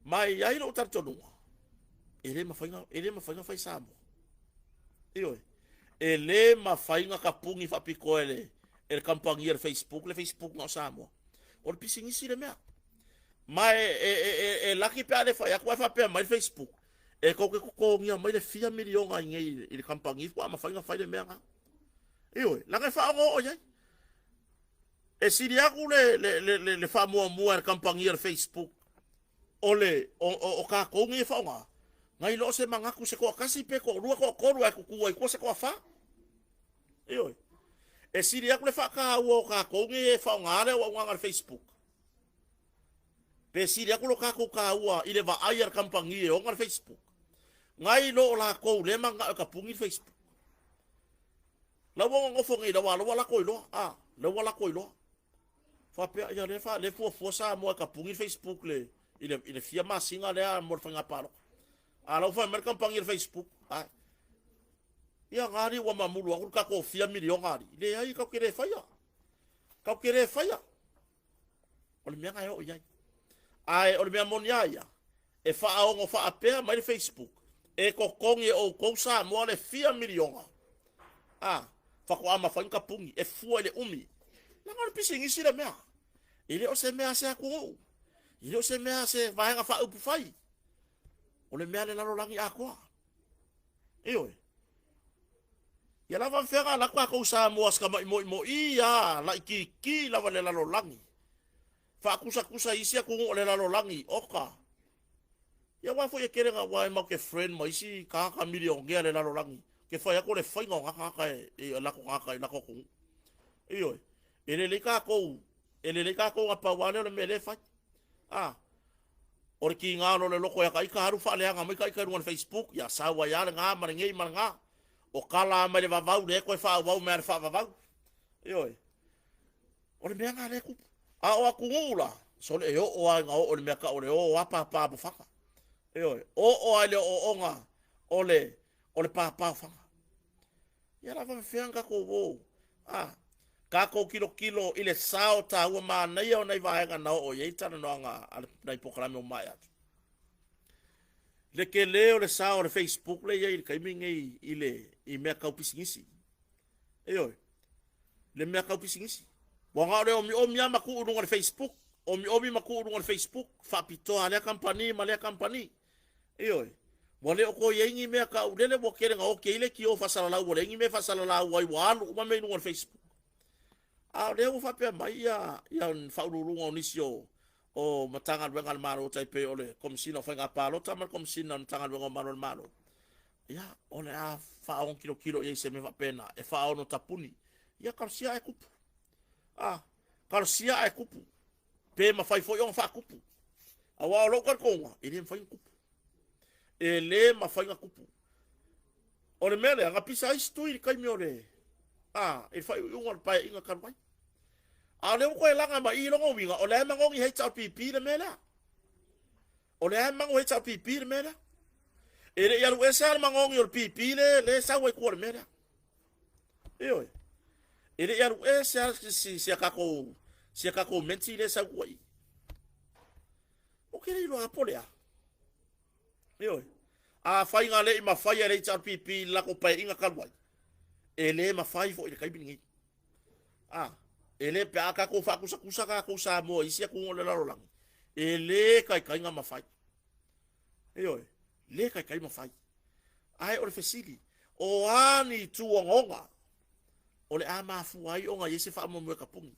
mai ai no tartonu ele ma fai samo ele ma fai nga kapungi fa piko ele kampangier Facebook le Facebook no samo o pisingi si le mea mai laki pe ale fa ya kwa fa pe mai Facebook e ko ngia mai le 4 million nga ngai il kampangi kwa ma fai nga fai le mea la nga fa ngo o ye e si dia ku le fa mo kampangier Facebook o ka ko ngi fa nga ngai lo se mangaku se ko kasi pe ko rua ko ku se ko fa e siri aku le fa ka wo ka ko nge fa ngare wa ngar Facebook pe siri aku lo ka ko ka wa ile va ayer kampangi o ngar Facebook ngai lo la ko le manga ka pungi Facebook la wo ngo fo ngi la wala ko lo fa pe ya le fo sa mo ka pungi Facebook le ile fia masinga le mo fa ngapalo ala fa mer kampangi Facebook ia ngari wa mamulu aku ka ko fia million ngari le ai ka kere faya O le mea ngai o iai. Ai, o le mea moni aia. E whaaongo whaapea mai le Facebook. E kokongi o kousa moa le 4 milionga. Whako ama whainka pungi. E fua le umi. Langa le pisi ngisi le mea. Ile o se mea se ako. Ile o se mea se vahenga wha upu whai. O le mea le lalo langi a koa. Ioi. Ia lava whenga la kwa kousa moa ska mo ia. La iki lava le lalo langi. Wha kusa isi ako o le lalo langi. Oka. Ia wafo ia kere nga wai mau ke friend ma isi kaka milion ngea le lalo langi. Ke whai ako le whainga o ngaka e lako ngaka e lako kong. Ioi. Ele le kako. Ele le kako nga pawane o le mele whai. O le ki ngā le loko ya ka ika haru wha leanga mai ka ika runga Facebook. Ia sawa ia le ngā marangei maranga. O kala mai le vavau le koe wha wau mea le wha vavau. Ioi. O le mea ngā le kupu. O aku ngula. So le o ai ngā o le mea ka o le o apa bufaka. O ai le o onga o le papa fanga. Ia la va fianga ko wo. Ka ko kilo ile sao ta ua ma nei o nei vaenga na o ye tana no nga nei programa o mai atu. Le ke leo le sao le Facebook le ye kai mingi ile I mea kau pisingisi. Le mea kau pisingisi. Wa nga le o mi ama ku urunga le Facebook. O mi maku urunga le Facebook. Fa pito ale company ma le company. Wale o ko yengi mea ka ulele mo kere nga o keile ki o fasala lau wale yengi me fasala lau wai walu uma me nunga Facebook. Le o fapea mai ia faururunga o nisio o matanga lwenga le maro taipe o le komisina o whainga palo tamal komisina o matanga lwenga o maro le maro. Ia o le a whaon kilo ia se me wapena e whaon o tapuni. Ia karosia e kupu. Karosia e kupu. Pe ma whai fo iong wha kupu. Awa o lokar konga, ili mwhai kupu. E le ma whainga kupu. O le mele, anga pisa istu I kai mi o le. E whai unga le pai inga karwai. A le uko e langa ma I longa winga, o le mangongi hei tau pipi le mele. O le mangongi hei tau pipi le mele. E le ialu esa le mangongi o le pipi le sawa I kua le mele. E le ialu esa si kako menti le sawa I. O kere ilo apolea. A whainga le I ma whaia le tau pipi lako pai inga kalwai. E le ma whai fo I le kaibini. E le pe aka ko whakusa kako sa mo isi a kungo le larolangi. E le kai nga ma whai. Le kai ma whai. Ai o le fesili. O ani tuongonga. O le ama fuai o nga yese wha mo mwe kapungi.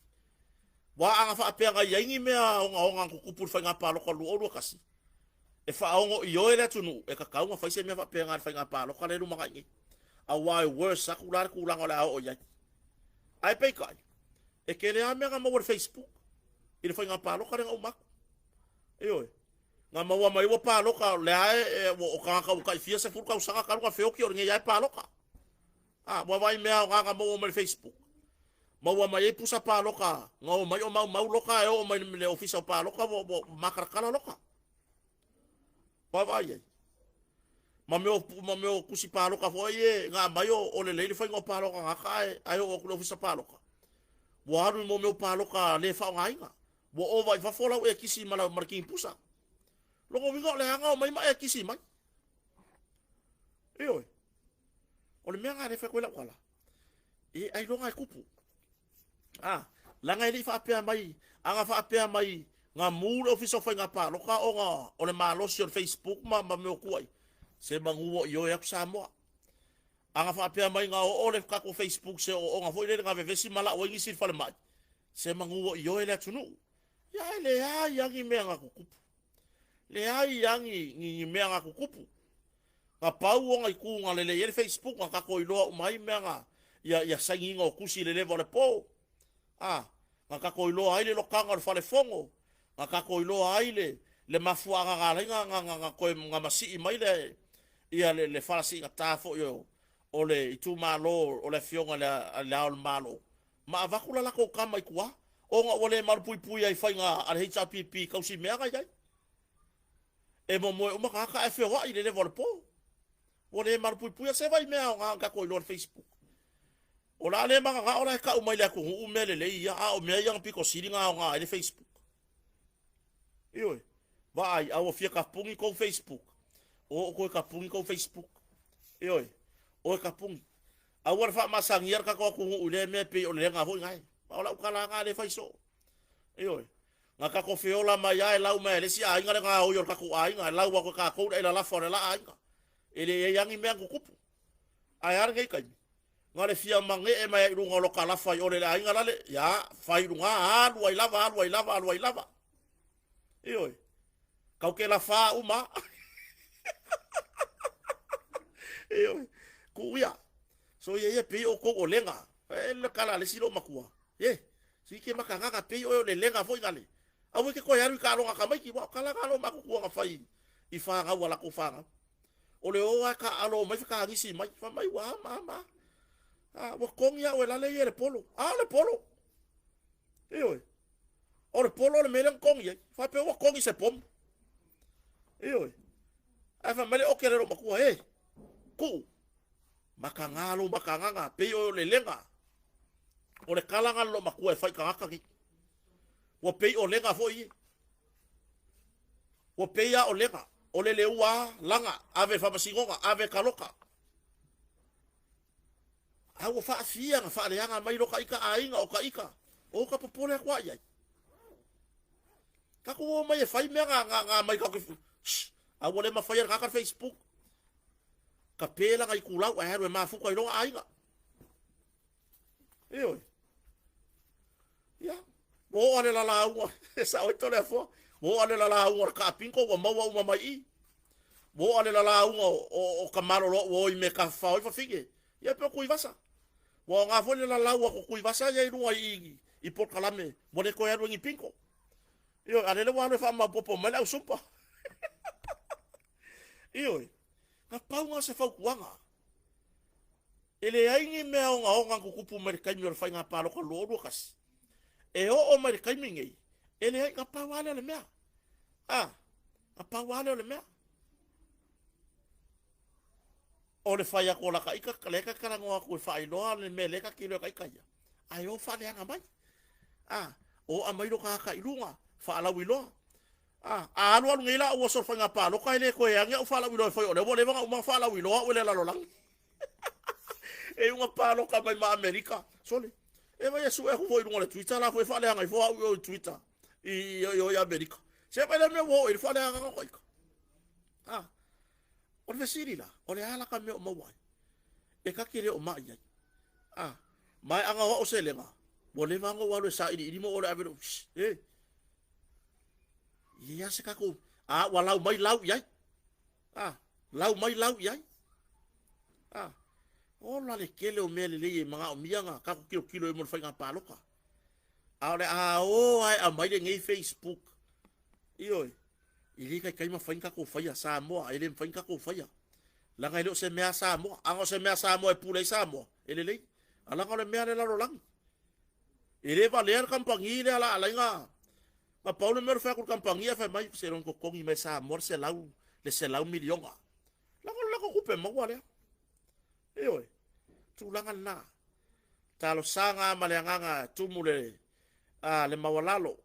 Wa anga wha apea nga yaingi mea o nga kukupur whainga paloko luo kasi. E whaongo I oe le tunu, e kakau nga whaise mea whapea ngā whainga pālo, ka leru mga ingi. A wai worse, sa kulare kulanga le ao o iai. Ai pei kai, e ke lea mea ngā maua le Facebook, I le whainga pālo ka renga umaku. Ngā maua mai wa pālo ka lea o kanga kau kai fia se furu kau sanga karu ka whioki o ringe iai pālo ka. Wa wai mea o ngā maua mai le Facebook. Maua mai e pusa pālo ka, ngā mai o mau loka e o mai le ofisa o pālo ka, makarakala loka. Vai ma meu kusi palo ka foi nga mai o le leile foi ngo palo ka ka ai o ku ofisa palo ka waru mo meu palo ka le fa nga inga wo o vai fa fola e kisi mala marking pusa logo vingo le hanga mai mai kisi mai o le menga le fa ko la kwala e ai lo nga kupu la nga le fa pe mai anga fa pe mai nga mura ofisa foi nga palo ka o nga o le malo si o Facebook ma meu kuai se manguo I oe aku sa moa. Anga whaapea mai ngā o ole kako Facebook se o nga foi le ngā vevesi mala o ingi siri whale mai. Se manguo I oe le atunu. Ia le ai yangi mea ngā kukupu. Le ai yangi ngi mea ngā kukupu. Ngā pau o ngā iku ngā lele ele Facebook ngā kako I loa umai mea ngā ia sangi ngā o kusi le levo le po. Ngā kako I loa ai le lokanga le whale fongo. Ngā kako I loa ai le mafua ngā ngā koe ngā masi I mai le ia le farasi nga tafo yo o le itu malo o le fionga le ao le malo ma avakula la ko kama ikua o nga ole malu pui ai fainga al HPP kausi mea ga yai e mo o maka e fewa I le level po o le malu pui se vai mea nga ko I Facebook o la le maka ga ola ka o mai le ko u mele le ia o mea yang piko siringa nga le Facebook Ioi. Vai, au fia ka pungi ko Facebook. O ko ka pungi ko Facebook. Ioi. O ka pungi. Awar fa masangiar ka ko ule me pe o le nga ho ngai. Ola ukala nga le faiso. Ioi. Nga ka ko feola mai ai lau me le si ai nga nga o yor ka ko ai nga lau ko ka ko la fora la ai nga. Ele yangi me ko kupu. Ai ar ngai kai. Nga le fia mange e mai runga lo kala fai o le ai nga le ya fai runga alu ai lava. Ioi. Kau ke la fa uma. Ioi. Kuia. So ye pe o ko lenga. Le kala le silo makua. Ye. Si ke makanga ka pe o le lenga foi ngale. Awu ke ko yaru ka lo ka mai ki wa kala ka lo maku ko nga fai. I fa ga wala ko fa. O le o ka alo mai ka ngisi mai fa mai wa mama. Ah, wo kong ya o la le ye polo. Ah, le polo. Ioi. O le polo le melen kong ye. Fa pe wo kong se pom. Ioi. Ai fa mele o ke le ro makua e. Ku. Makangalo makanganga pe o le lenga. O le kalanga lo makua e fai kangaka ki. Wo pe o lenga foi. Wo pe ya o lenga. O le leua langa ave fa masingonga ave kaloka. Au fa fia nga fa le anga mai lo ka ika ainga o ka ika. O ka popole kwa ia. Ka ko mai e fai me nga mai ka ko. Au le ma fai ka Facebook. Ka pela ngai kulau ai haru ma fu ko ro ai nga. Oi. Ya. Bo ale la u sa o to le fo. Bo ale la u ka pinko wa ma mai. Bo ale la u o ka maro lo o me ka fa o fa fige. Ya pe ko ivasa. Bo nga fo le la u ko ku ivasa ya ru ai I por kalame. Mo le ko ya ru ngi pinko. Yo ale le wa le fa ma popo ma la supa. Oi. Nga pau nga se fau kuanga. Ele aingi mea o nga kukupu Amerikai mi o fai nga palo ka loro kasi. E o Amerikai mi ngei. Ele ai nga pau ale le mea. Ah, nga pau ale le mea. O le fai ako la ka ika kaleka karangoa kue fai loa le me leka kilo ka ika ia. Ai o fale anga mai. Ah, o amairo ka ilunga. Fa ala wiloa. Ah, alu alu ngila o so fanga palo ka ile ko yang ya fala wilo foi o le vole nga uma fala wilo o le la lolang. E unha palo ka mai ma Amerika. Sole. E vai su e foi no Twitter la foi fala nga foi o Twitter. I yo Amerika. Se vai le me wo il fala nga ko. Ah. O le siri la, o le ala ka me o mawai. E ka kire o mai. Ah. Mai anga o se lenga. Mo le vanga wa le sa i mo o le avero. Eh. Ia se kako. Ah, walau mai lau yai. Ah, lau mai lau yai. Ah. O la le kele o mele le mga o mianga kako kilo e mo fai nga paloka. Ale o ai a mai le ngai Facebook. Ioi. Ili kai ma fai kako fai sa mo, ele fai kako fai. La ngai lo se mea sa mo, ango se mea sa mo e pule sa mo. Ele le. Ala ka le mea le la rolang. Ele va ler kampangi le ala nga. Ma Paulo me fa ko kampangia fa mai se ron ko kongi me sa mor se lau milionga. La ko kupe mo wale. Oi. Tu langa na. Talo sanga malanga tumule le mawalalo.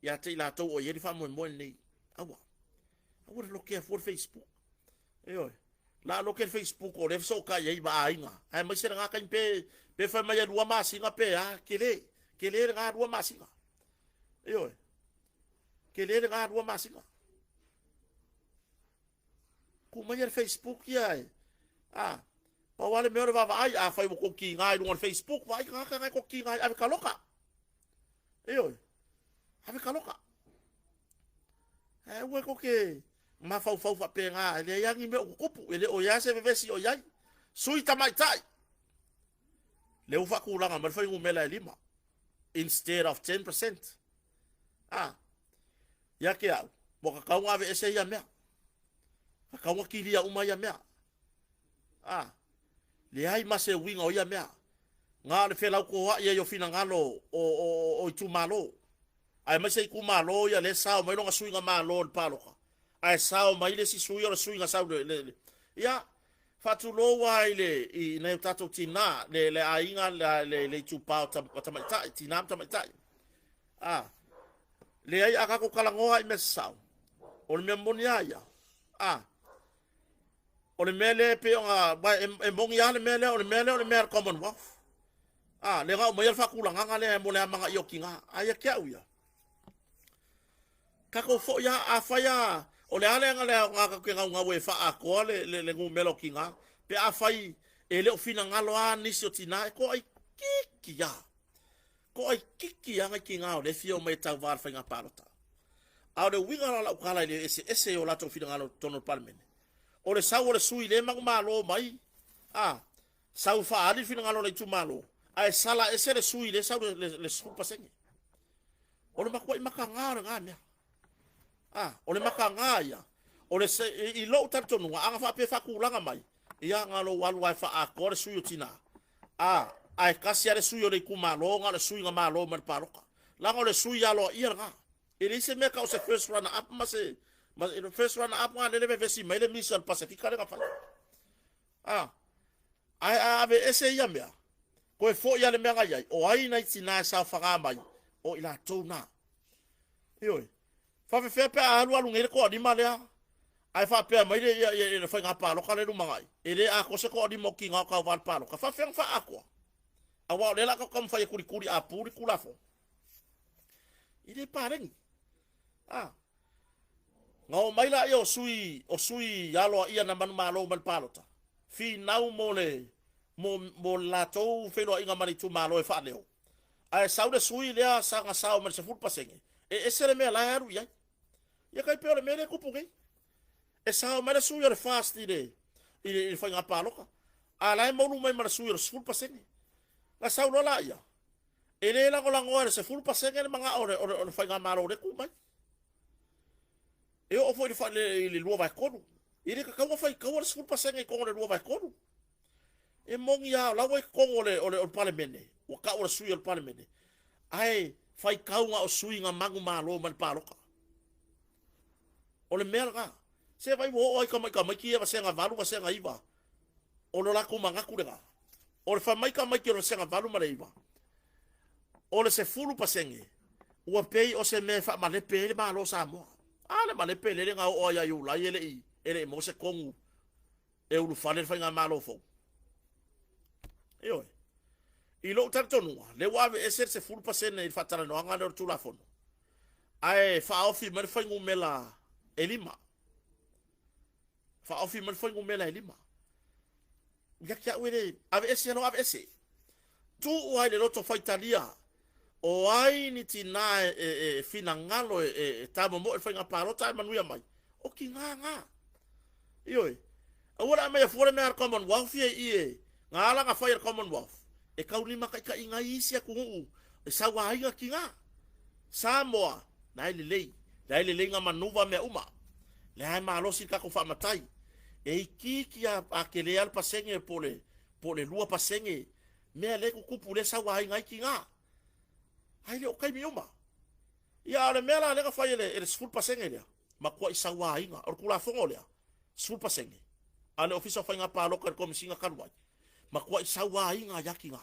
Ya te la to o yeri fa mo ni. Awa. Awa lo ke for Facebook. Oi. La lo ke Facebook o le so ka ye ba ainga. Ai mai se nga ka pe fa mai lua masinga pe kele. Kele nga rua masinga. Oi. Kele nga rua masinga. Ku mai Facebook ia. Ah. Pa wale me ora va ai a fai ko ki nga no Facebook vai ka ko ki nga ave kaloka. Oi. Ave kaloka. We ko ke ma fau fa pe nga le yangi me ko kupu ele o ya se vesi o yai. Sui tamai tai. Le ufa ku langa ma fai ngumela lima. Instead of 10%. Ah. Ya ke au. Boka kau ave ese ya mea. Kau kili ya uma ya mea. Ah. Le ai mase winga o ya mea. Nga le fela ko wa ye yo fina ngalo o tu malo. Ai mase ku malo ya le sao mai longa suinga malo paloka. Ai sao mai le si sui o suinga sao le. Ya fatu lo wa ile I na tato tina le ainga le tu pa tamata tina tamata. Ah. le ai aka ko kalangoa i mesau o le memonia ia o le mele pe nga e mongi ya le mele o le mele Commonwealth le ga mo ia fa kula nga le mo le manga yokinga ai ke au ia ka ko fo ya a fa ya o le ale nga le nga ke nga we fa a ko le ngu melo kinga pe a fai e le o fina ngalo a nisi o tina ko ai kiki ya ko ai kiki anga kinga o le fio mai tau var fa nga parota a le winga la kala le ese o la to fina ngalo tono palmen o le sau o le sui le mang malo mai sau fa ali fina ngalo le tu malo ai sala ese le sui le sau le su pasenge o le makwa makanga nga mea o le makanga ya o le se i lo tanto no anga fa pe fa kulanga mai ia ngalo walu wa fa a ko le sui o tina ai kasi ale sui o le kumalo nga le sui nga malo mar paroka la ngo le sui alo ia nga ele se me ka o se first run up mas el first run up nga le vesi mai le mission pacifica le ka fa ai ave ese ia mea ko e fo ia le mea ia o ai na tina sa fa mai o ila tona ioi fa fe pe alu alu ngere ko di malea ai fa pe mai le fa nga pa lo ka le lumangai ele a ko se ko di moki nga ka val pa lo ka fa akwa awa le la ka kom fa kuri a puri kula fo ile pareng ngau mai la o sui yalo ia na manu malo mal palota fi nau mo la to fe lo inga mani tu malo e fa leo ai sau de sui le sa nga sau mal se fut pasenge e sere me la haru ya kai pe le me ku pugi e sau mal sui le fast ile fa nga paloka ala mo lu mai mal sui le fut pasenge la sau lo la ia ele la ko la ngore se fut pasenge manga ore fa nga malo de ku mai e o foi fa le lua vai kono ele ka ka fa ka o se fut pasenge ko le lua vai kono e mongi ya la wai ko o parlemene o ka o sui o parlemene ai fai kaunga o sui nga mangu malo man paloka o le merga se vai wo ai ka mai ki va se nga valu va se nga iva o lo la ku manga ku rega o le fa mai ka mai ki o se nga valu ma le iva o le se fulu pasenge o pei o se me fa ma le pe le malo sa mo ale ma le pe le nga o ya yu la ele mo se kongu e u fa le fa nga malo fo io i lo tanto no le wave ese se fulu pasene il fatala no anga le tu la fono ai fa ofi mer fa ngumela elima fa ofi mer fa ngumela elima ya kia wele ave ese no ave ese tu o le loto fa italia o ai ni tina fina ngalo tamo mo fa nga parota manuia mai o ki nga io ora me fore me ar Commonwealth ie ngala nga fire Commonwealth e kauli maka ka inga isi aku e sawa inga kinga Samoa na ile lei nga manuva me uma le ai malosi ka ko fa matai e kiki a kele al pasenge pole lua pasenge me le ku pule sawa inga kinga ai le o kai mi uma ia le mela le ka fa ele sul pasenge le ma ko sawa inga or kula fongo le sul pasenge ale ofisa fa inga pa lo ka komisinga kanwa ma kwa sawa inga yakinga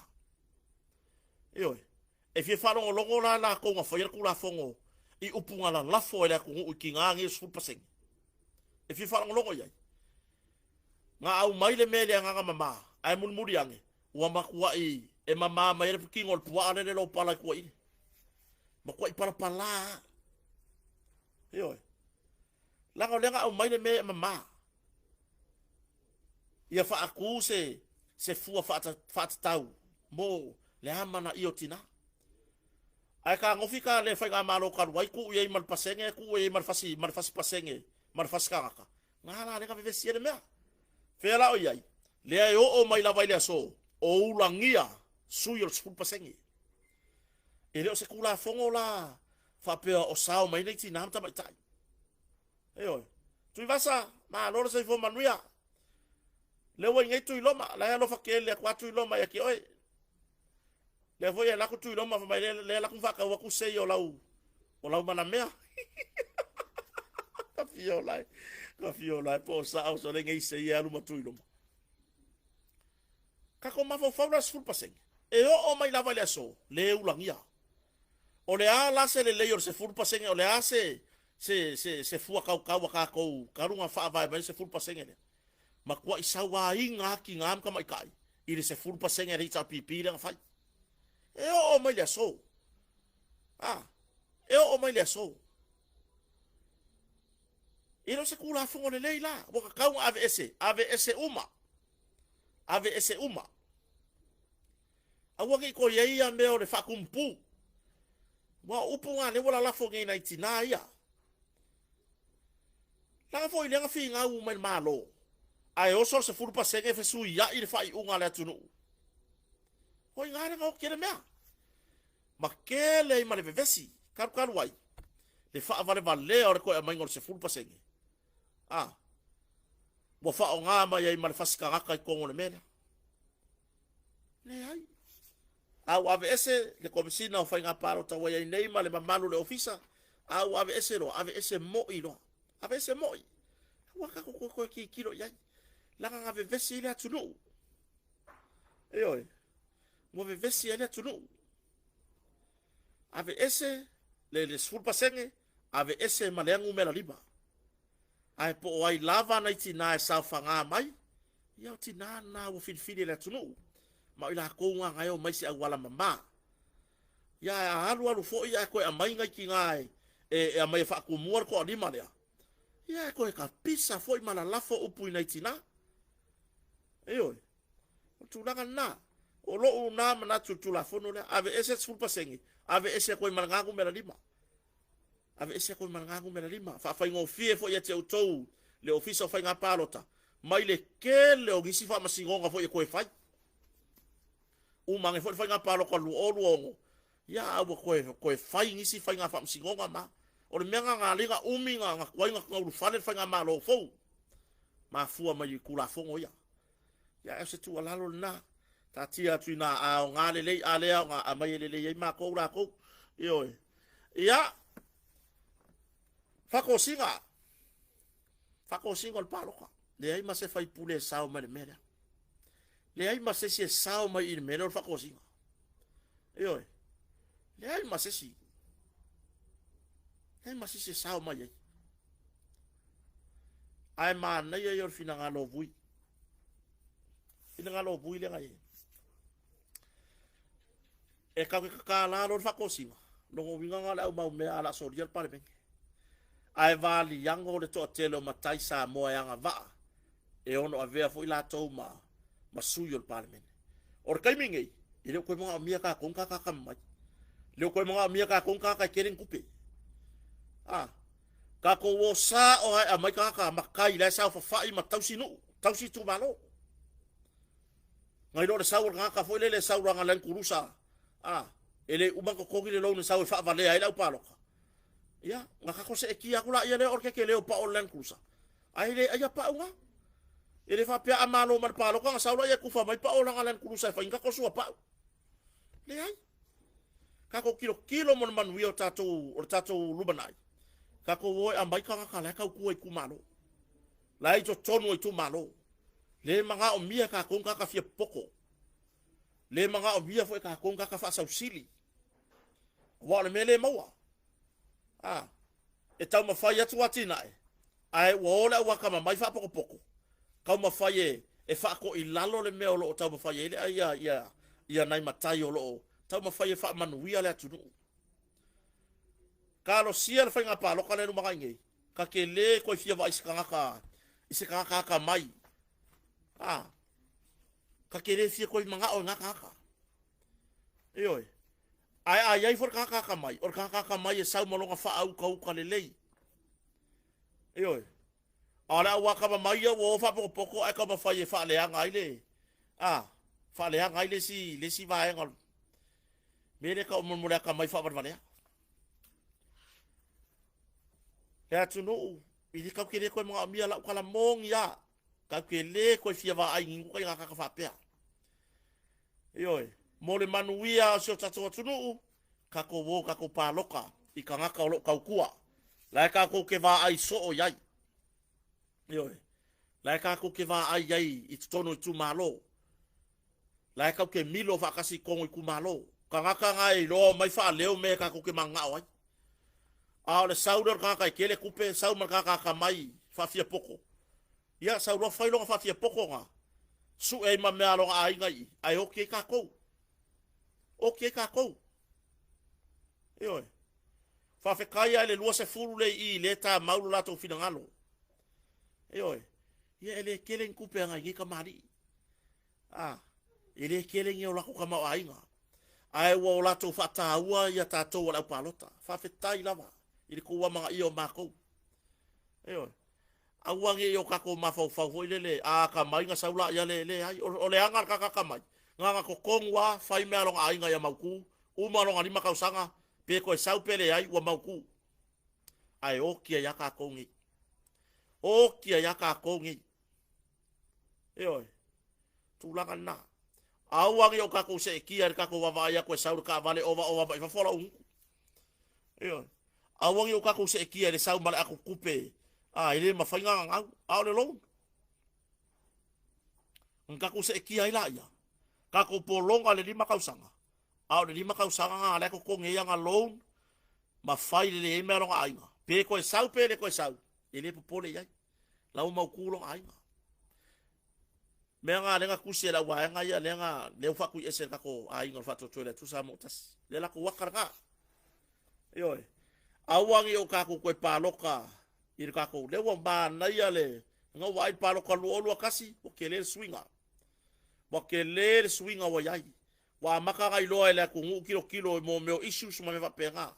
io e fi fa lo longo la ko nga fa kula fongo i upunga la lafo ele ku kinga ngi sul pasenge e fi fa lo longo yai nga au mai le mele nga mama ai mulmuri ange wa makua e mama mai le kingo tua ale lo pala ko i ma ko i pala io la nga lenga au mai le me mama ia fa akuse se fua fa tau mo le amana iotina ai ka ngofika le fa nga malo kan wai ku ye mal pasenge ku ye mal fasi pasenge mal faska ka ngala le ka vesi le me fela o yai le ai o mai la vai le so o ulangia suyo sul pasenge ele o se kula fongo la fa pe o sao mai le tina hamta mai tai oi tu vasa ma lo se fo manuia le wo ngai tu iloma la lo fa ke le kwatu iloma ya ki oi le vo ya la ku tu iloma fa mai le la ku fa ka wa ku se yo lau mana mea ka fiola po sa o so le ngai se ya lu matu iloma ka ko ma fo fa la sul paseng e o mai la vale so le ulangia O le a la se le leio se fulu pasenge o le a se fua kau ka kou karunga faa vai mai se fulu pasenge le. Ma kua isa wa inga ki ngam ka mai kai. Ile se fulu pasenge le ita pipi le fai. E o mai le so. E o mai le so. Ilo se kula fungo le leila. Waka kau ave ese uma. Ave ese uma. Awaki ko ia meo le fakumpu. Wa upu nga le wala lafo ngai na itina ia. Langa fo ilenga fi nga u mai malo. Ai oso se fulu pasenge fe sui ya ile fai unga le atunu. Hoi ngare ngau kere mea. Ma kele ima le vevesi. Karu wai. Le faa vale vale ore koe amaingo le se fulu pasenge. Mo faa o ngā mai ai ma le fasika ngaka i kongo le mena. Le ai. Au ave ese le komisina o fai ngā paro tawa ia nei ma le mamalu le ofisa. Au ave ese lo, ave ese moi lo. Ave ese moi. Waka koe ki kilo iai. Langa ngā vevesi ile atunu. Eoi. Mo vevesi ile atunu. Ave ese le sful pasenge. Ave ese ma le angu mela lima. Ai po o ai lava na itina e sao whanga mai. Iau tina na o finfini le atunu. Ma ila kounga ngai o mai si awala mama. Ia a alu fo ia koe a mai ngai ki ngai. E a mai whaku muar ko anima lea. Ia koe ka pisa fo i mana lafo upu i naitina. Eoi. O tūnanga nā. O loo nā mana tutula fono lea. Ave ese tsulpa sengi. Ave ese koe mana ngangu mera lima. Ave ese koe mana ngangu mera lima. Whawhai ngō fie fo ia te utou. Le ofisa o whai ngā pālota. Mai le kele o gisi wha masingonga fo ia koe whai. Umange fo whai ngā pāloka luolu ongo. Ia awa koe whai ngisi whai ngā wha masingonga ma. O le mea ngā linga umi ngā kuai ngā ngauru whale whai ngā mālo fau. Ma fua mai i kula fongo ia. Ia e se tu alalo na. Ta tia tui nā ao ngā lelei a lea ngā a mai lelei ei mā kou rā kou. Ioi. Ia. Whako singa. Whako singa o le pāloka. Le ai ma se whai pule e sao mai le mea. Le ai ma se si e sao mai i le mea o le whako singa. Ioi. Le ai ma se si. Hei masisi sao mai ai. Ai maa nei ai or fina ngalo vui. Fina ngalo vui le ngai. E kau ke kakala lor whakosinga. Nongo winga ngale au mau mea ala sori al pare bengi. Ai vali yango le toa telo matai sa moa yanga vaa. E ono a vea fo ila tau ma sui al pare bengi. Or kaimingei. I leo koe mga o mia ka kongka kaka mai. Leo koe mga o mia ka kongka ka kering kupe. Ka ko wo sa o ai mai ka makai le sa fa fai ma tausi no tausi tu malo ngai lo sa nga ka foi le sa nga len kurusa ele uma ko kogi le lo ni sa fa vale ai la palo ya nga ka ko se ki aku la ia le or ke le o pa o len kurusa ai le ai pa nga ele fa pia amalo mar palo ka sa lo ia ku fa mai pa o nga len kurusa fa nga ko su pa le ai ka ko kilo mon man wi o tato lubanai. Kako woi a mai kaka le kau kuai kumalo. Lai to tonu i tu malo. Le manga o mia ka kong kaka fia poko. Le manga o mia foi ka kong kaka fa sausili. Wa le mele maua. E tau mawhai atu atina e. Ai wola wa kama mai fa poko poko. Kau mawhai e fa ko i lalo le meo lo tau mawhai ele ia nai matai o lo. Tau mawhai e fa manuia le atunu. Kalo sia le whainga pā loka lenu makai ngei. Ka ke le koe fia wa isi kangaka mai. Ka ke le fia koe manga o ngaka haka. Ioi. Ai ai for kangaka mai. Or kangaka mai e sau malonga wha au ka le lei. Ioi. Ala waka ma mai ya wo wha poko poko ai ka ma whai e wha leanga ai le. Wha leanga ai le si vaenga. Mene ka o murmurea ka mai wha warwanea. Hea tunu, ili kau kere koe mga mia lau kala mong ya. Kau kere koe fia wa ai ngingu kai ngaka whapea. Ioi, mo le manuia sio tatoa tunu, kako wo kako pāloka, i ka ngaka o lo kau kua. Lai kako ke wa ai so o yai. Ioi, lai kako ke wa ai yai i tono i tu malo. Lai kau ke milo whakasi kongo i ku malo. Kangaka ngai lo mai fa leo me ka ko ke manga oi. A le sauder kaka kele kupe sau man kaka mai fa fia poko. Ya sau lo fai lo fa fia poko nga. Su e ma me alo ai ngai. Ai oke ka ko. Oke ka ko. Oi. Fa fe kai ale lua se furu le I le ta maulu lato fina ngalo. Oi. Ia ele kele kupe ngai ka mari. Ele kele ngi ola ko ka ma ai nga. Ai wo lato fa ta ua ia tatou wala palota. Fa fe tai lava. Ili ko mga iyo mako. Oi. Awangi iyo kako mafau-fau lele a kamai nga saula ya lele ai o le anga kaka kamai. Nga ko kongwa fai me along ai nga ya mauku. Uma long ani makau sanga pe ko sau pele ai wa mauku. Ai o kia ya ka kongi. O kia ya ka kongi. Oi. Tulanga na. Awangi iyo kako se kia kako wawa ya ko sau ka vale ova ba fa fola un. Oi. Awangi o kako se kia le sau male aku kupe. Ile mafainga ngau. Au le long. Ngako se kia ila ia. Kako polonga le lima kausanga. Au le lima kausanga nga le ko konge nga long. Mafai le e meronga ainga. Pe ko sau pe le ko sau. Ile popole ia. Lau mau kulong ainga. Menga lenga kusi la wa nga ia lenga le fa ku ese kako ainga fa to toilet tu sa motas. Le la ko wakar nga. Yoi. Awangi o kako ko paloka ir kako le wa ba na ia le nga wa paloka lo kasi o kele swinga wa kele swinga wa yai wa maka ga ilo ele ku kilo mo me issues mo me va pega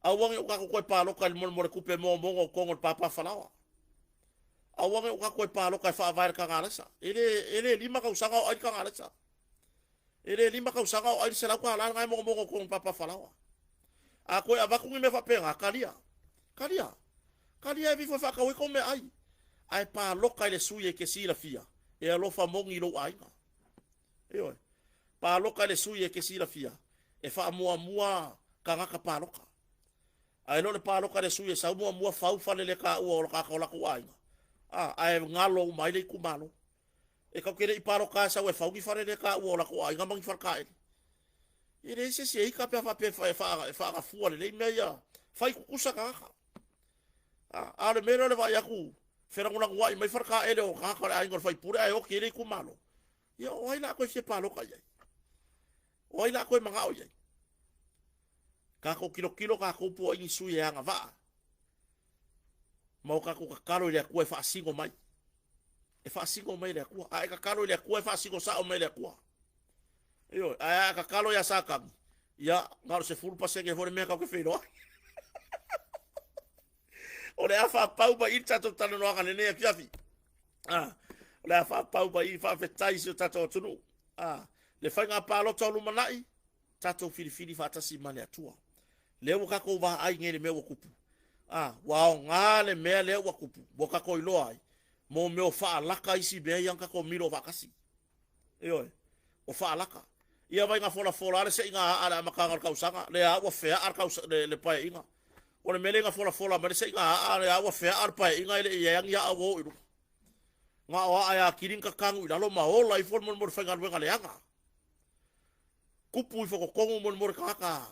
awangi o kako ko paloka mo mo kupe mo ko ngol papa falawa awangi o kako paloka fa va ka galasa ele lima ka usanga ai ka galasa ele lima ka usanga ai se la ko ala ngai mo ko papa falawa ako ava ku me va pega kalia vi fa ka we ko me ai pa loka le suye ke sila fia e alo fa mongi lo ai oi pa loka le suye ke sila fia e fa mua kanga ka pa loka ai lo le pa loka le suye sa mua fa le ka o ka la ku ai ai ngalo mai le ku malo e ka kere i pa loka sa we fa ki fa le ka o la ku ai ngamang fa ka ele se i ka fa fu le me ya fa ku kusa ka ale mero le vai aku fera ngula ngwa mai farka ele o ka ka ai ngor fai pura ai o kire ku malo ya o ai la ko se palo ka ye o ai la ko manga o ye ka ko kilo ka ko po i su ye nga va mo ka ko ka kalo le ku fa singo mai e fa singo mai le ku ai ka kalo le ku fa singo sa o mai le ku yo ai ka kalo ya saka ya ngaro se ful pase ke fore me ka ko fe do o le afa pau ba i tato tano noa kane nea kiafi. O le afa pau ba i fa fetai si o tato tunu. Le whai ngā pālo tolu manai, tato whiriwhiri whātasi mane atua. Leo kako wa ai ngere mea wakupu. Wao ngā le mea leo wakupu. Wo kako i loa ai. Mo meo wha laka isi mea yang kako miro wakasi. Eoi, o wha laka. Ia vai ngā fola ale se inga ala makangar kausanga. Le a wa fea ar kausa le pae inga. O le melenga fola mare se nga ale awa fea arpa inga ile yang ya awo iru nga wa aya kiring ka kangu idalo ma o lai for mon fenga wenga le anga kupu ifo ko kongu mon kaka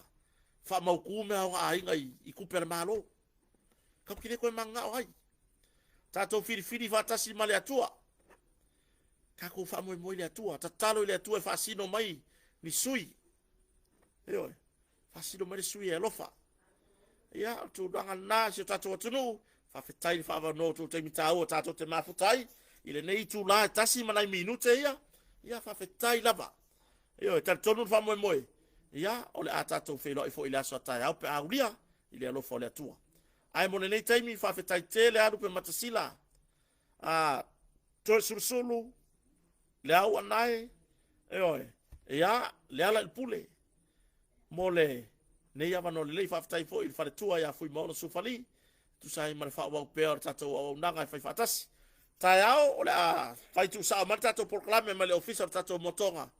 fa mau ku me nga inga I kuper malo ka kire ko manga ai tato firi fatasi male atua ka ko fa mo le atua tatalo le atua fa sino mai ni sui yo fa sino mai sui e lofa ya tu dangan na si tato tunu fa fetai fa va no tu te mitao tato te mafutai ile nei tu la tasi manai minute ya fa fetai lava yo ta tonu fa mo ya ole atato fe lo ifo ila so tai au pe aulia ile lo fo le tua ai mo nei tai mi fa fetai tele adu pe matasila to sursulu le au anai ya le ala il pule mole ne ya vano le fa ftai fo il fa tua ya fui mo su fali tu sai mar fa wa per tato o nanga fa fatas taiao ola fai tu sa mar tato proclame ma le officer tato motonga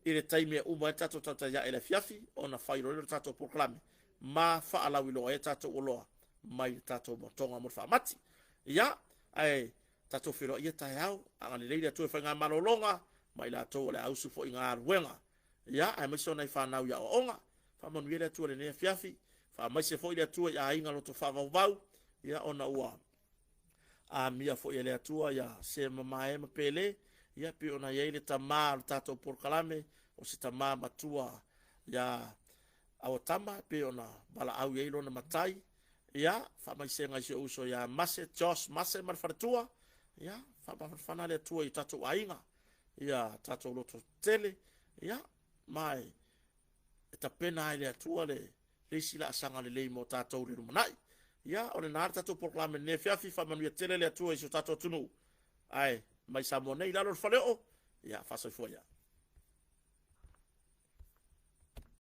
ile taime u ma tato tata ya ele fiafi ona fai ro tato proclame ma fa ala wilo e tato olo mai tato motonga mo fa mati ya ai tato filo ye taiao anga le tu fa nga malolonga mai la to le au su fo inga wenga ya ai mai so nai fa nau ya onga fa mon le atua le ne fiafi fa mai se fo le atua ya inga lo to fa vau ya ona ua a mia fo le atua ya se mamae ma pele ya pe ona ye le tama tato por kalame o se tama matua ya au tama pe ona bala au ye lo na matai ya fa mai se ngai se uso ya mase jos mase mar fartua ya fa ba fana le atua i tato ainga ya tato lo to tele ya mai ta pena ile atua le sila sanga le mo tato le manai ya ona na tato por kalame ne fiafi fa manu tele le atua i so tato tunu ai mai sa mo nei la lo faleo ya fa so foya